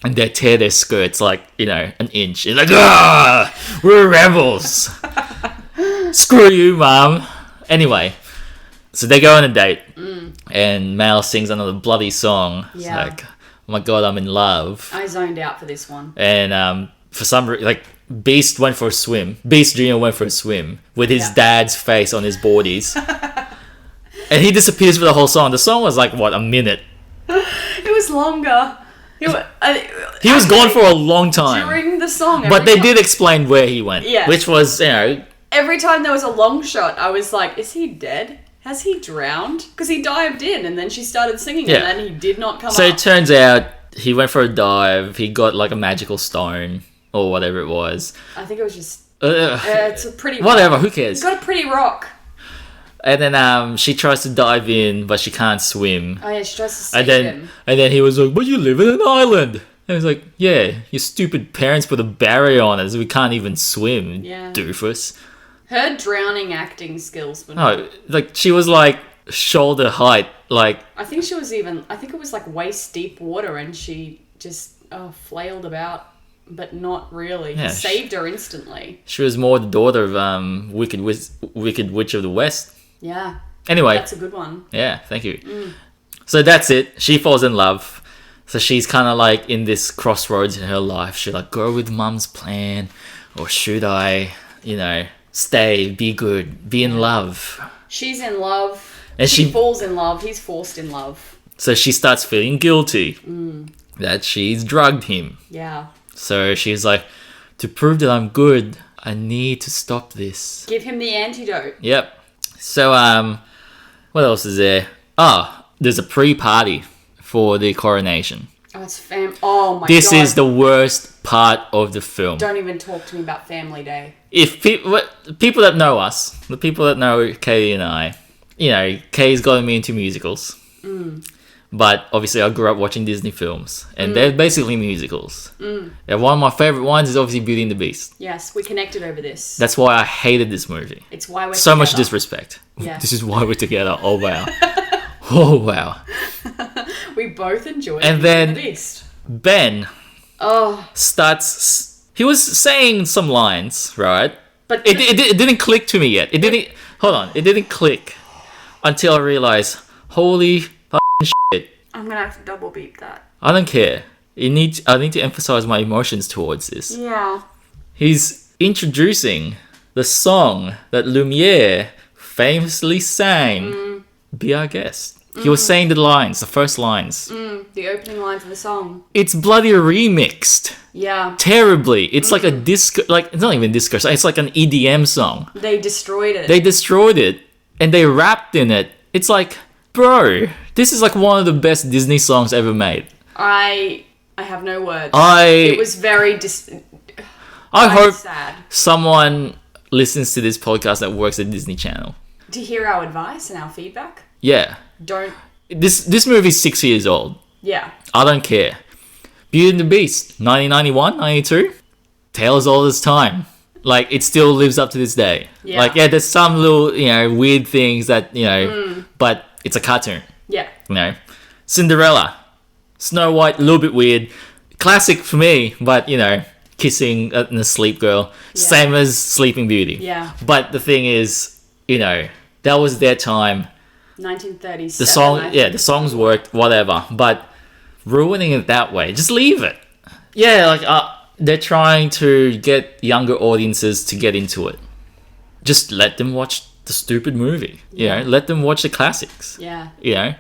Speaker 2: And they tear their skirts like, you know, an inch. It's like, ah, we're rebels. Screw you, mom. Anyway, so they go on a date, and Mal sings another bloody song. It's
Speaker 1: Yeah.
Speaker 2: like, oh my god, I'm in love.
Speaker 1: I zoned out for this one.
Speaker 2: And for some reason, like, Beast went for a swim. Beast Jr. went for a swim with his
Speaker 1: Yeah.
Speaker 2: dad's face on his boardies. And he disappears for the whole song. The song was like, what, a minute?
Speaker 1: It was longer. He
Speaker 2: was gone for a long time.
Speaker 1: during the song.
Speaker 2: But they
Speaker 1: every
Speaker 2: did explain where he went.
Speaker 1: Yeah.
Speaker 2: Which was, you know,
Speaker 1: Every time there was a long shot, I was like, is he dead? Has he drowned? Because he dived in and then she started singing
Speaker 2: Yeah.
Speaker 1: and then he did not come
Speaker 2: so
Speaker 1: up.
Speaker 2: it turns out he went for a dive. He got like a magical stone or whatever it was.
Speaker 1: I think it was just... it's a pretty
Speaker 2: whatever,
Speaker 1: rock.
Speaker 2: who cares?
Speaker 1: He's got a pretty rock.
Speaker 2: And then she tries to dive in, but she can't swim.
Speaker 1: Oh yeah, she tries to save
Speaker 2: And
Speaker 1: him.
Speaker 2: then he was like, "But you live in an island." And I was like, "Yeah, your stupid parents put a barrier on us. We can't even swim,
Speaker 1: Yeah.
Speaker 2: doofus."
Speaker 1: Her drowning acting skills were
Speaker 2: No, like she was like shoulder height, like
Speaker 1: I think she was even... I think it was like waist deep water and she just flailed about, but not really.
Speaker 2: Yeah,
Speaker 1: He saved her instantly.
Speaker 2: she was more the daughter of Wicked Witch of the West.
Speaker 1: Yeah.
Speaker 2: Anyway,
Speaker 1: That's a good one.
Speaker 2: yeah, thank you. So that's it. She falls in love. So she's kind of like in this crossroads in her life. Should I go with mum's plan, or should I, you know, stay, be good, be in love?
Speaker 1: She's in love.
Speaker 2: And
Speaker 1: she
Speaker 2: she-
Speaker 1: falls in love. He's forced in love.
Speaker 2: So she starts feeling guilty that she's drugged him.
Speaker 1: Yeah.
Speaker 2: So she's like, to prove that I'm good, I need to stop this.
Speaker 1: Give him the antidote.
Speaker 2: Yep. So, what else is there? Oh, there's a pre-party for the coronation.
Speaker 1: Oh, it's oh my god.
Speaker 2: This is the worst part of the film.
Speaker 1: Don't even talk to me about Family Day.
Speaker 2: If people that know us, the people that know Katie and I, you know, Katie's gotten me into musicals. But obviously, I grew up watching Disney films, and they're basically musicals. And one of my favorite ones is obviously Beauty and the Beast.
Speaker 1: Yes, we connected over this.
Speaker 2: That's why I hated this movie.
Speaker 1: It's why we're
Speaker 2: So much
Speaker 1: together.
Speaker 2: disrespect.
Speaker 1: Yeah.
Speaker 2: This is why we're together. Oh wow. Oh wow.
Speaker 1: We both enjoyed
Speaker 2: And
Speaker 1: Beauty
Speaker 2: then-
Speaker 1: and the Beast.
Speaker 2: Ben
Speaker 1: Oh,
Speaker 2: starts. He was saying some lines, right?
Speaker 1: but
Speaker 2: It didn't click to me yet. It didn't. Hold on. It didn't click until I realized, holy shit.
Speaker 1: I'm gonna have to double beep that.
Speaker 2: I don't care. I need to emphasize my emotions towards this.
Speaker 1: Yeah.
Speaker 2: He's introducing the song that Lumiere famously sang, Be Our Guest. He was saying the lines, the first lines.
Speaker 1: The opening lines of the song.
Speaker 2: It's bloody remixed.
Speaker 1: Yeah.
Speaker 2: Terribly. It's like a disco, like, it's not even disco, it's like an EDM song.
Speaker 1: They destroyed it.
Speaker 2: They destroyed it and they rapped in it. It's like, bro, this is like one of the best Disney songs ever made.
Speaker 1: I have no words.
Speaker 2: I
Speaker 1: It was very
Speaker 2: hope
Speaker 1: sad
Speaker 2: someone listens to this podcast that works at Disney Channel.
Speaker 1: to hear our advice and our feedback.
Speaker 2: Yeah.
Speaker 1: Don't.
Speaker 2: This movie's 6 years old.
Speaker 1: Yeah.
Speaker 2: I don't care. Beauty and the Beast, 1991, 92. Tale as old as time. Like, it still lives up to this day.
Speaker 1: Yeah.
Speaker 2: Like, yeah, there's some little, you know, weird things that, you know, but it's a cartoon,
Speaker 1: Yeah.
Speaker 2: you know. Cinderella, Snow White, a little bit weird. Classic for me, but, you know, kissing an asleep girl. Same as Sleeping Beauty.
Speaker 1: Yeah.
Speaker 2: But the thing is, that was their time.
Speaker 1: 1937.
Speaker 2: The song, the songs worked, whatever. But ruining it that way, just leave it. Yeah, like they're trying to get younger audiences to get into it. Just let them watch the stupid movie. Let them watch the classics.
Speaker 1: Yeah.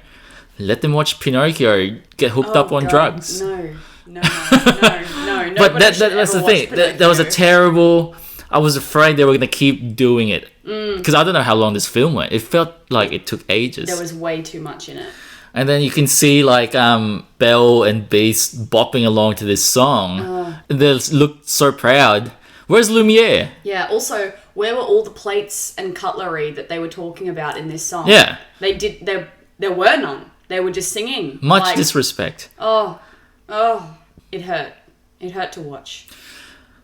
Speaker 2: Let them watch Pinocchio get hooked up on drugs.
Speaker 1: No.
Speaker 2: But that's the thing. That was a terrible. I was afraid they were going to keep doing it because I don't know how long this film went. It felt like it took ages.
Speaker 1: There was way too much in it.
Speaker 2: And then you can see like Belle and Beast bopping along to this song. They looked so proud. Where's Lumiere?
Speaker 1: Yeah. Also, where were all the plates and cutlery that they were talking about in this song?
Speaker 2: Yeah.
Speaker 1: There were none. They were just singing.
Speaker 2: Much disrespect.
Speaker 1: Oh, it hurt. It hurt to watch.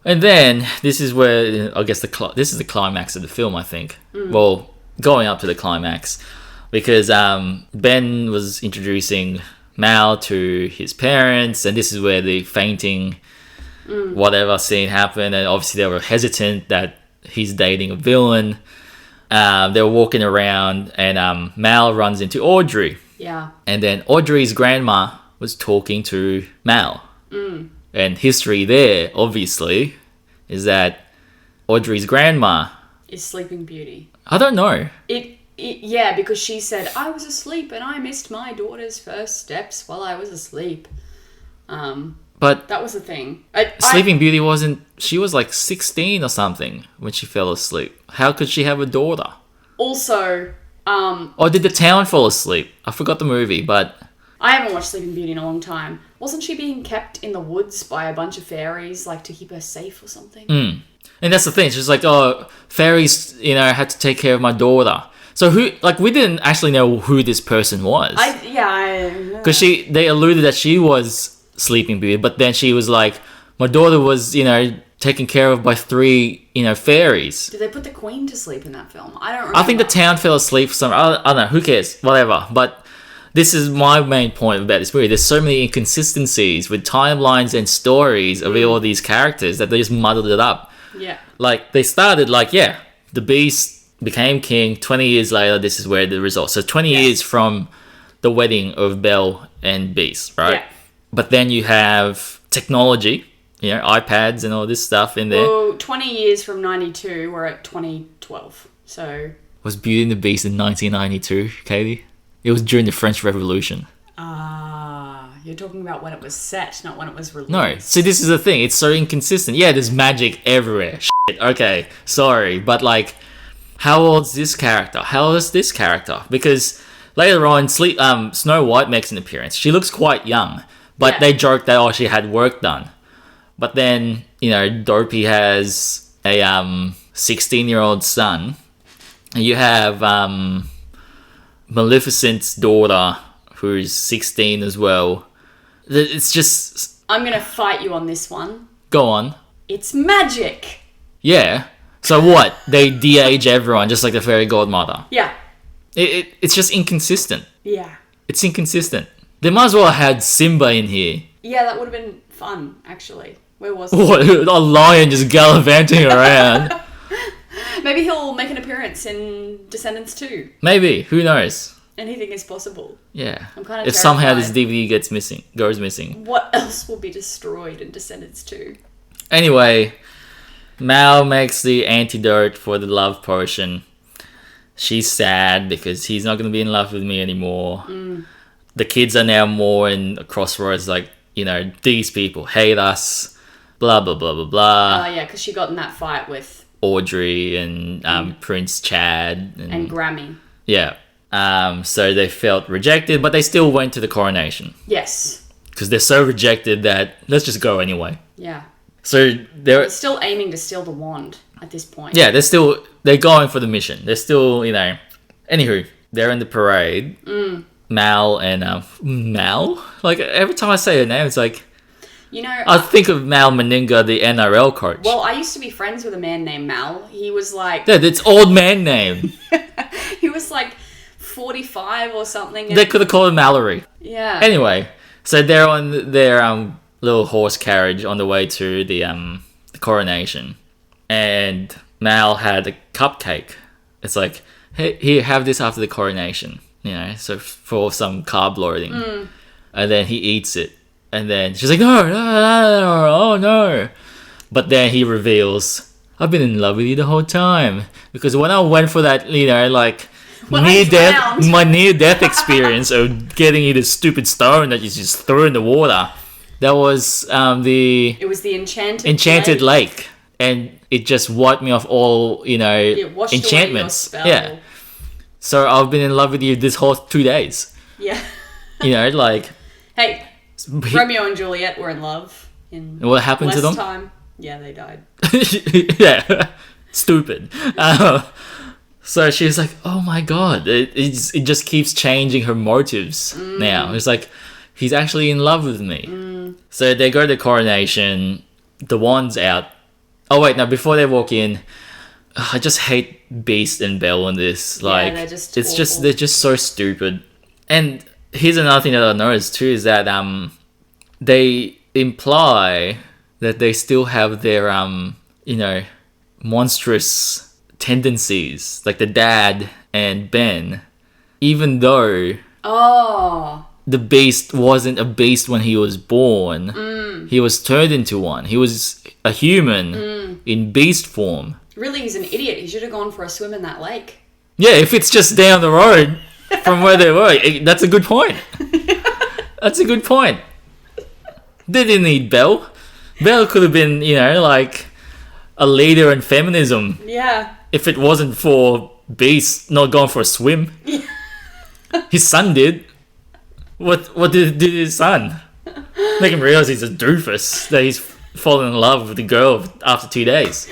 Speaker 2: And then this is where I guess this is the climax of the film. I think. Well, going up to the climax. Because Ben was introducing Mal to his parents, and this is where the fainting, whatever scene happened, and obviously they were hesitant that he's dating a villain. They were walking around, and Mal runs into Audrey.
Speaker 1: Yeah.
Speaker 2: And then Audrey's grandma was talking to Mal. And history there, obviously, is that Audrey's grandma
Speaker 1: is Sleeping Beauty.
Speaker 2: I don't know.
Speaker 1: Yeah, because she said, I was asleep and I missed my daughter's first steps while I was asleep.
Speaker 2: But
Speaker 1: that was the thing.
Speaker 2: Sleeping Beauty she was like 16 or something when she fell asleep. How could she have a daughter?
Speaker 1: Also,
Speaker 2: or did the town fall asleep? I forgot the movie, but
Speaker 1: I haven't watched Sleeping Beauty in a long time. Wasn't she being kept in the woods by a bunch of fairies, like to keep her safe or something?
Speaker 2: And that's the thing. She's like, fairies, had to take care of my daughter. So we didn't actually know who this person was. Because they alluded that she was Sleeping Beauty, but then she was like, my daughter was, taken care of by 3, fairies.
Speaker 1: Did they put the queen to sleep in that film? I don't remember.
Speaker 2: I think the town fell asleep for some. I don't know. Who cares? Whatever. But this is my main point about this movie. There's so many inconsistencies with timelines and stories of all these characters that they just muddled it up.
Speaker 1: Yeah.
Speaker 2: Like, they started the Beast became king. 20 years later, this is where the result. So 20 years from the wedding of Belle and Beast, right?
Speaker 1: Yeah.
Speaker 2: But then you have technology, iPads and all this stuff in there.
Speaker 1: Well, 20 years from 92, we're at 2012. So
Speaker 2: was Beauty and the Beast in 1992, Katie? It was during the French Revolution.
Speaker 1: You're talking about when it was set, not when it was released.
Speaker 2: No, see, this is the thing. It's so inconsistent. Yeah, there's magic everywhere. Shit, okay, sorry. But, how old's this character? How old is this character? Because later on, Snow White makes an appearance. She looks quite young. But they joke that, she had work done. But then, Dopey has a 16-year-old son. And you have Maleficent's daughter, who's 16 as well. It's just...
Speaker 1: I'm going to fight you on this one.
Speaker 2: Go on.
Speaker 1: It's magic.
Speaker 2: Yeah. So what? They de-age everyone, just like the fairy godmother.
Speaker 1: Yeah.
Speaker 2: It's just inconsistent.
Speaker 1: Yeah.
Speaker 2: It's inconsistent. They might as well have had Simba in here.
Speaker 1: Yeah, that would have been fun, actually. Where was he?
Speaker 2: What? A lion just gallivanting around.
Speaker 1: Maybe he'll make an appearance in Descendants 2.
Speaker 2: Maybe. Who knows?
Speaker 1: Anything is possible.
Speaker 2: Yeah.
Speaker 1: I'm kind of
Speaker 2: If somehow this DVD goes missing.
Speaker 1: What else will be destroyed in Descendants 2?
Speaker 2: Anyway, Mal makes the antidote for the love potion. She's sad because he's not going to be in love with me anymore. The kids are now more in a crossroads, these people hate us, blah, blah, blah, blah, blah.
Speaker 1: Oh, yeah, because she got in that fight with
Speaker 2: Audrey and Prince Chad.
Speaker 1: And Grammy.
Speaker 2: Yeah. So they felt rejected, but they still went to the coronation.
Speaker 1: Yes.
Speaker 2: Because they're so rejected that let's just go anyway.
Speaker 1: Yeah.
Speaker 2: So
Speaker 1: they're still aiming to steal the wand at this point.
Speaker 2: Yeah, they're going for the mission. They're still, Anywho, they're in the parade. Mal and Mal? Every time I say her name, it's like... I think of Mal Meninga, the NRL coach.
Speaker 1: Well, I used to be friends with a man named Mal. He was like...
Speaker 2: Yeah, it's old man name.
Speaker 1: He was 45 or something.
Speaker 2: They could have called him Mallory.
Speaker 1: Yeah.
Speaker 2: Anyway, so they're on their little horse carriage on the way to the the coronation, and Mal had a cupcake. It's like, hey, here, have this after the coronation, so for some carb loading. And then he eats it, and then she's like, no, oh no. But then he reveals, I've been in love with you the whole time, because when I went for that, my near-death experience of getting you this stupid stone that you just threw in the water, that was
Speaker 1: It was the
Speaker 2: enchanted lake, and it just wiped me off all
Speaker 1: It washed
Speaker 2: enchantments.
Speaker 1: away your spell.
Speaker 2: Yeah, so I've been in love with you this whole 2 days.
Speaker 1: Yeah.
Speaker 2: Hey,
Speaker 1: Romeo and Juliet were in love.
Speaker 2: What happened to them?
Speaker 1: Time. Yeah, they died.
Speaker 2: Yeah, stupid. So she's like, oh my god, it just keeps changing her motives now. It's like, he's actually in love with me. So they go to the coronation, the wand's out. Oh wait, now before they walk in, I just hate Beast and Belle in this. Like,
Speaker 1: they're just
Speaker 2: they're just so stupid. And here's another thing that I noticed too, is that they imply that they still have their monstrous tendencies, like the dad and Ben, even though the Beast wasn't a beast when he was born. He was turned into one. He was a human in beast form.
Speaker 1: Really, he's an idiot. He should have gone for a swim in that lake.
Speaker 2: Yeah, if it's just down the road from where they were, that's a good point. That's a good point. They didn't need Belle. Belle could have been, like a leader in feminism.
Speaker 1: Yeah.
Speaker 2: If it wasn't for Beast not going for a swim.
Speaker 1: Yeah.
Speaker 2: His son did. What did his son? Make him realize he's a doofus, that he's fallen in love with the girl after 2 days.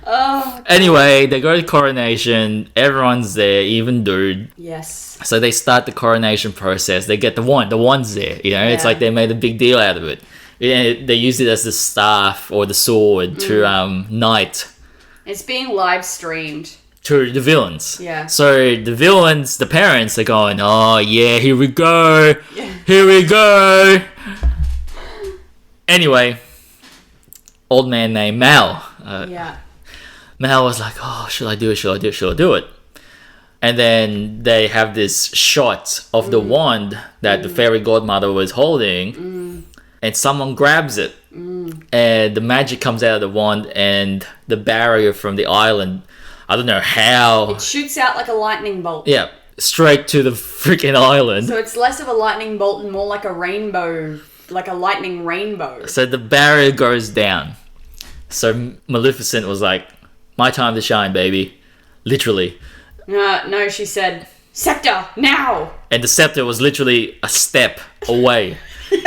Speaker 1: Oh.
Speaker 2: Anyway, they go to the coronation. Everyone's there, even Dude.
Speaker 1: Yes.
Speaker 2: So they start the coronation process. They get the wand. The wand's there. It's like they made a big deal out of it. They used it as the staff or the sword to knight.
Speaker 1: It's being live streamed
Speaker 2: to the villains.
Speaker 1: Yeah.
Speaker 2: So the villains, the parents, are going, oh yeah, here we go.
Speaker 1: Yeah.
Speaker 2: Here we go. Anyway, old man named Mal. Mal was like, oh, should I do it? Should I do it? And then they have this shot of the wand that the fairy godmother was holding, and someone grabs it, and the magic comes out of the wand, and the barrier from the island, I don't know how,
Speaker 1: it shoots out like a lightning bolt.
Speaker 2: Yeah, straight to the freaking island.
Speaker 1: So it's less of a lightning bolt and more like a rainbow, like a lightning rainbow.
Speaker 2: So the barrier goes down. So Maleficent was like, my time to shine, baby. Literally.
Speaker 1: No, she said, scepter, now!
Speaker 2: And the scepter was literally a step away.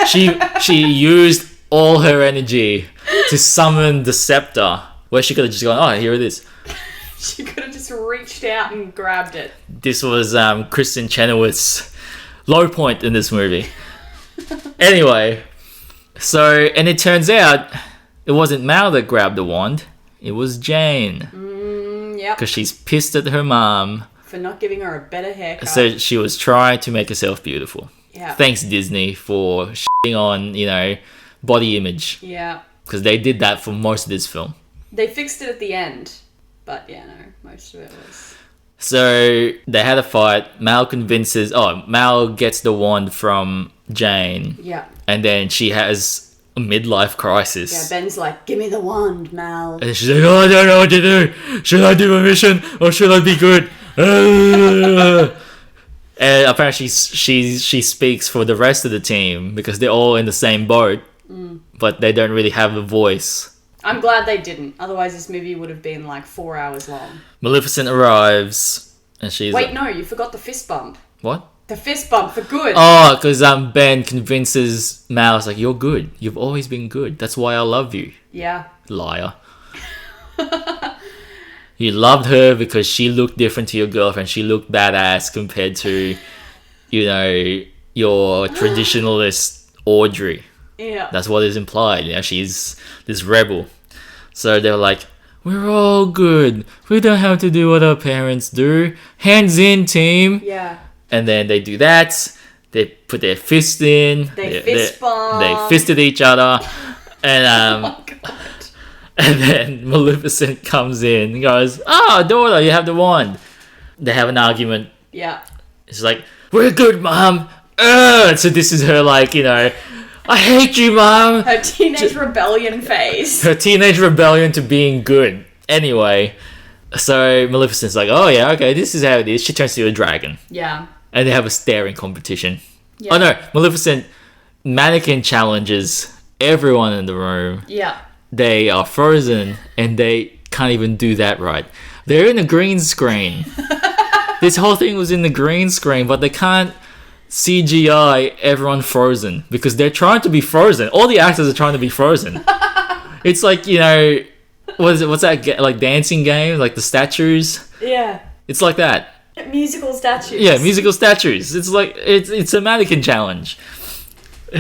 Speaker 2: She used all her energy to summon the scepter, where she could have just gone, oh, here it is.
Speaker 1: She could have just reached out and grabbed it.
Speaker 2: This was Kristen Chenoweth's low point in this movie. Anyway, and it turns out it wasn't Mal that grabbed the wand. It was Jane.
Speaker 1: Yep.
Speaker 2: Because she's pissed at her mom
Speaker 1: for not giving her a better haircut.
Speaker 2: So she was trying to make herself beautiful.
Speaker 1: Yeah.
Speaker 2: Thanks, Disney, for shitting on, body image.
Speaker 1: Yeah.
Speaker 2: Because they did that for most of this film.
Speaker 1: They fixed it at the end. But yeah, no, most of it was...
Speaker 2: So they had a fight. Mal gets the wand from Jane.
Speaker 1: Yeah.
Speaker 2: And then she has a midlife crisis.
Speaker 1: Yeah, Ben's like, give me the wand, Mal.
Speaker 2: And she's like, oh, I don't know what to do. Should I do a mission or should I be good? And apparently she speaks for the rest of the team because they're all in the same boat, but they don't really have a voice.
Speaker 1: I'm glad they didn't. Otherwise, this movie would have been like 4 hours long.
Speaker 2: Maleficent arrives and she's
Speaker 1: Wait, no, you forgot the fist bump.
Speaker 2: What?
Speaker 1: The fist bump for good.
Speaker 2: Oh, because Ben convinces Mal, like, you're good. You've always been good. That's why I love you.
Speaker 1: Yeah.
Speaker 2: Liar. You loved her because she looked different to your girlfriend. She looked badass compared to, your traditionalist Audrey.
Speaker 1: Yeah.
Speaker 2: That's what is implied. She's this rebel. So they're like, we're all good. We don't have to do what our parents do. Hands in, team.
Speaker 1: Yeah.
Speaker 2: And then they do that. They put their fist in.
Speaker 1: They fist bump.
Speaker 2: They fisted each other. And
Speaker 1: oh my God.
Speaker 2: And then Maleficent comes in and goes, "Oh, daughter, you have the wand." They have an argument.
Speaker 1: Yeah.
Speaker 2: It's like, "We're good, Mom." So this is her, like, "I hate you, Mom."
Speaker 1: Her teenage rebellion phase.
Speaker 2: Her teenage rebellion to being good. Anyway, so Maleficent's like, "Oh yeah, okay, this is how it is." She turns into a dragon.
Speaker 1: Yeah.
Speaker 2: And they have a staring competition.
Speaker 1: Yeah.
Speaker 2: Oh no, Maleficent mannequin challenges everyone in the room.
Speaker 1: Yeah.
Speaker 2: They are frozen and they can't even do that right. They're in a green screen. This whole thing was in the green screen, but they can't CGI everyone frozen because they're trying to be frozen. All the actors are trying to be frozen. It's like, what's that, like dancing game, like the statues?
Speaker 1: Yeah.
Speaker 2: It's like that.
Speaker 1: Musical statues.
Speaker 2: Yeah, musical statues. It's like, it's a mannequin challenge.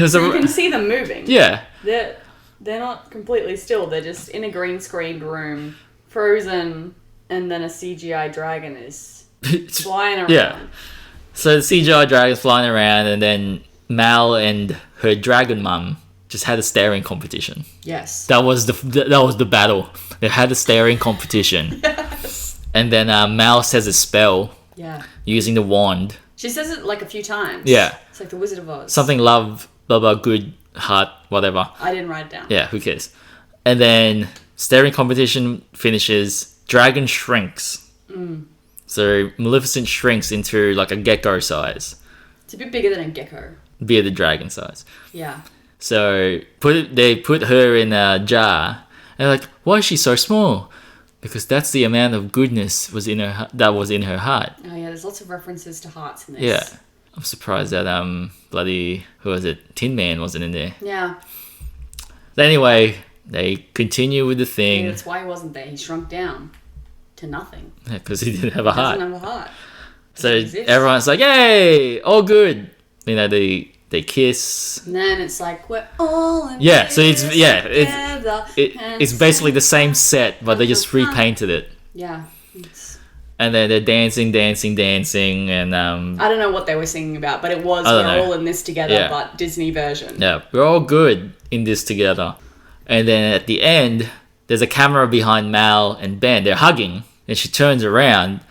Speaker 1: So you can see them moving.
Speaker 2: Yeah.
Speaker 1: They're not completely still. They're just in a green screened room, frozen, and then a CGI dragon is flying around.
Speaker 2: Yeah. So the CGI dragon's flying around, and then Mal and her dragon mum just had a staring competition.
Speaker 1: Yes.
Speaker 2: That was the battle. They had a staring competition.
Speaker 1: Yes.
Speaker 2: And then Mal says a spell.
Speaker 1: Yeah.
Speaker 2: Using the wand.
Speaker 1: She says it like a few times.
Speaker 2: Yeah.
Speaker 1: It's like the Wizard of Oz.
Speaker 2: Something love, blah blah, good, heart, whatever.
Speaker 1: I didn't write it down.
Speaker 2: Yeah, who cares? And then staring competition finishes. Dragon shrinks. So Maleficent shrinks into like a gecko size.
Speaker 1: It's a bit bigger than a gecko.
Speaker 2: Bearded dragon size.
Speaker 1: Yeah.
Speaker 2: So they put her in a jar. And they're like, "Why is she so small?" Because that's the amount of goodness that was in her heart.
Speaker 1: Oh yeah, there's lots of references to hearts in this.
Speaker 2: Yeah. I'm surprised that bloody, who was it? Tin Man wasn't in there.
Speaker 1: Yeah.
Speaker 2: But anyway, they continue with the thing.
Speaker 1: Yeah, that's why he wasn't there. He shrunk down to nothing.
Speaker 2: Because he didn't have a heart.
Speaker 1: Doesn't have a heart.
Speaker 2: So
Speaker 1: Doesn't exist.
Speaker 2: everyone's like, "Yay! All good." They kiss.
Speaker 1: And then it's like, we're all in
Speaker 2: Yeah, so it's
Speaker 1: together,
Speaker 2: it's basically the same set, but they just repainted it.
Speaker 1: Yeah.
Speaker 2: And then they're dancing, and
Speaker 1: I don't know what they were singing about, but it was
Speaker 2: I
Speaker 1: we're
Speaker 2: don't know.
Speaker 1: all in this together,
Speaker 2: Yeah.
Speaker 1: but Disney version.
Speaker 2: yeah, we're all good in this together. And then at the end, there's a camera behind Mal and Ben. They're hugging, and she turns around,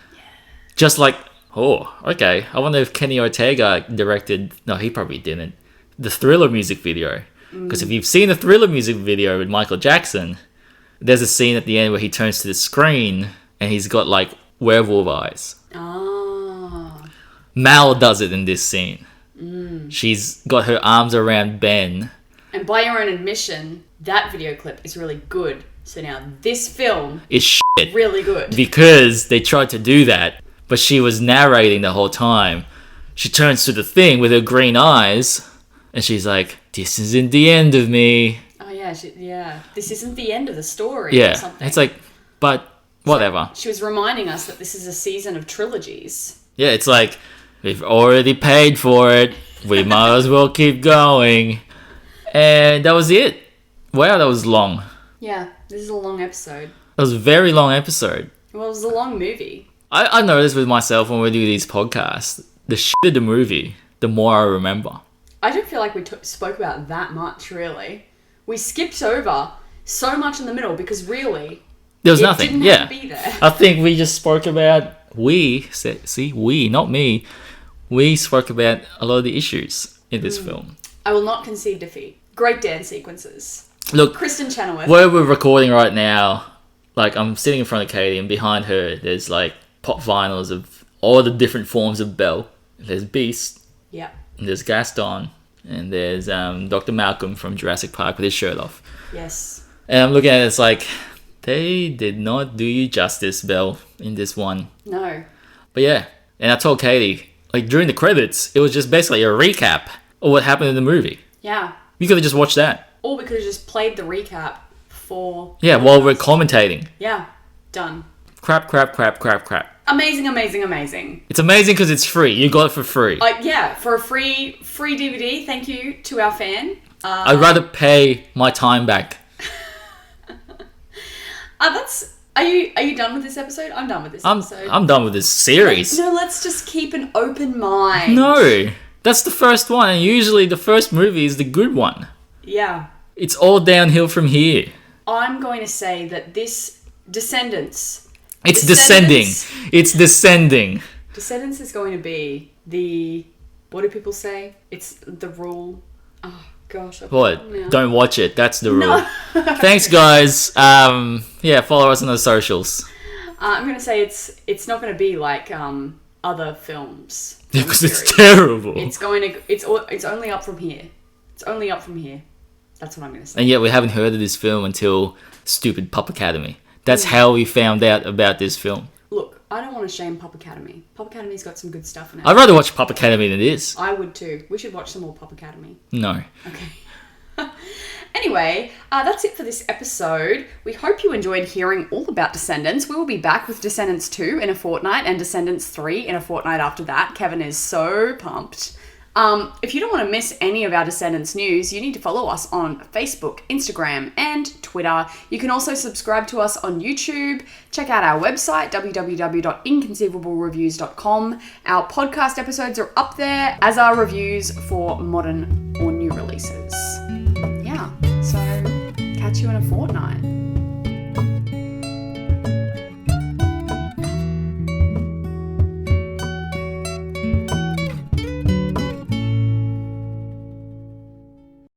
Speaker 2: just like, oh, okay. I wonder if Kenny Ortega directed. No, he probably didn't. The Thriller music video. Because if you've seen the Thriller music video with Michael Jackson, there's a scene at the end where he turns to the screen and he's got like werewolf eyes.
Speaker 1: Ah.
Speaker 2: Mal does it in this scene. She's got her arms around Ben.
Speaker 1: And by your own admission, that video clip is really good. So now this film
Speaker 2: It's shit.
Speaker 1: really good.
Speaker 2: Because they tried to do that, but she was narrating the whole time. She turns to the thing with her green eyes, and she's like, "This isn't the end of me."
Speaker 1: Oh yeah, this isn't the end of the story. Or
Speaker 2: Yeah,
Speaker 1: something.
Speaker 2: it's like, but whatever.
Speaker 1: She was reminding us that this is a season of trilogies.
Speaker 2: Yeah, it's like, we've already paid for it. We might as well keep going. And that was it. Wow, that was long.
Speaker 1: Yeah, this is a long episode.
Speaker 2: That was a very long episode.
Speaker 1: Well, it was a long movie.
Speaker 2: I noticed with myself when we do these podcasts, the shit of the movie, the more I remember.
Speaker 1: I don't feel like we spoke about that much, really. We skipped over so much in the middle because really,
Speaker 2: There was
Speaker 1: it
Speaker 2: nothing.
Speaker 1: didn't
Speaker 2: Yeah.
Speaker 1: have to be there.
Speaker 2: I think we just spoke about, we, not me. We spoke about a lot of the issues in this film.
Speaker 1: I will not concede defeat. Great dance sequences.
Speaker 2: Look,
Speaker 1: Kristen Chenoweth.
Speaker 2: where we're recording right now, like I'm sitting in front of Katie and behind her there's like pop vinyls of all the different forms of Belle. There's Beast,
Speaker 1: Yeah.
Speaker 2: and there's Gaston, and there's Dr. Malcolm from Jurassic Park with his shirt off.
Speaker 1: Yes.
Speaker 2: And I'm looking at it, it's like, they did not do you justice, Belle, in this one.
Speaker 1: No.
Speaker 2: But yeah, and I told Katie, like during the credits, it was just basically a recap of what happened in the movie.
Speaker 1: Yeah.
Speaker 2: You could have just watched that.
Speaker 1: Or we could have just played the recap for...
Speaker 2: Yeah, while we're commentating.
Speaker 1: Yeah. Done.
Speaker 2: Crap.
Speaker 1: Amazing, amazing, amazing.
Speaker 2: It's amazing because it's free. You got it for free.
Speaker 1: Yeah, for a free DVD, thank you to our fan.
Speaker 2: I'd rather pay my time back.
Speaker 1: Are you done with this episode? I'm done with this episode.
Speaker 2: I'm done with this series.
Speaker 1: No, let's just keep an open mind.
Speaker 2: No, that's the first one, and usually the first movie is the good one.
Speaker 1: Yeah.
Speaker 2: It's all downhill from here.
Speaker 1: I'm going to say that this Descendants.
Speaker 2: It's descending. It's descending.
Speaker 1: Descendants is going to be the... What do people say? It's the rule. Oh, gosh.
Speaker 2: What? Don't watch it. That's the rule. Thanks, guys. Follow us on the socials.
Speaker 1: I'm going to say it's not going to be like other films.
Speaker 2: Because it's terrible.
Speaker 1: It's only up from here. It's only up from here. That's what I'm going to say.
Speaker 2: And yet we haven't heard of this film until stupid Pop Academy. That's how we found out about this film.
Speaker 1: Look, I don't want to shame Pop Academy. Pop Academy's got some good stuff in it.
Speaker 2: I'd rather watch Pop Academy than this.
Speaker 1: I would too. We should watch some more Pop Academy.
Speaker 2: No.
Speaker 1: Okay. Anyway, that's it for this episode. We hope you enjoyed hearing all about Descendants. We will be back with Descendants 2 in a fortnight and Descendants 3 in a fortnight after that. Kevin is so pumped. If you don't want to miss any of our Descendants news, you need to follow us on Facebook, Instagram, and Twitter. You can also subscribe to us on YouTube. Check out our website, www.inconceivablereviews.com. Our podcast episodes are up there, as are reviews for modern or new releases. Yeah, so catch you in a fortnight.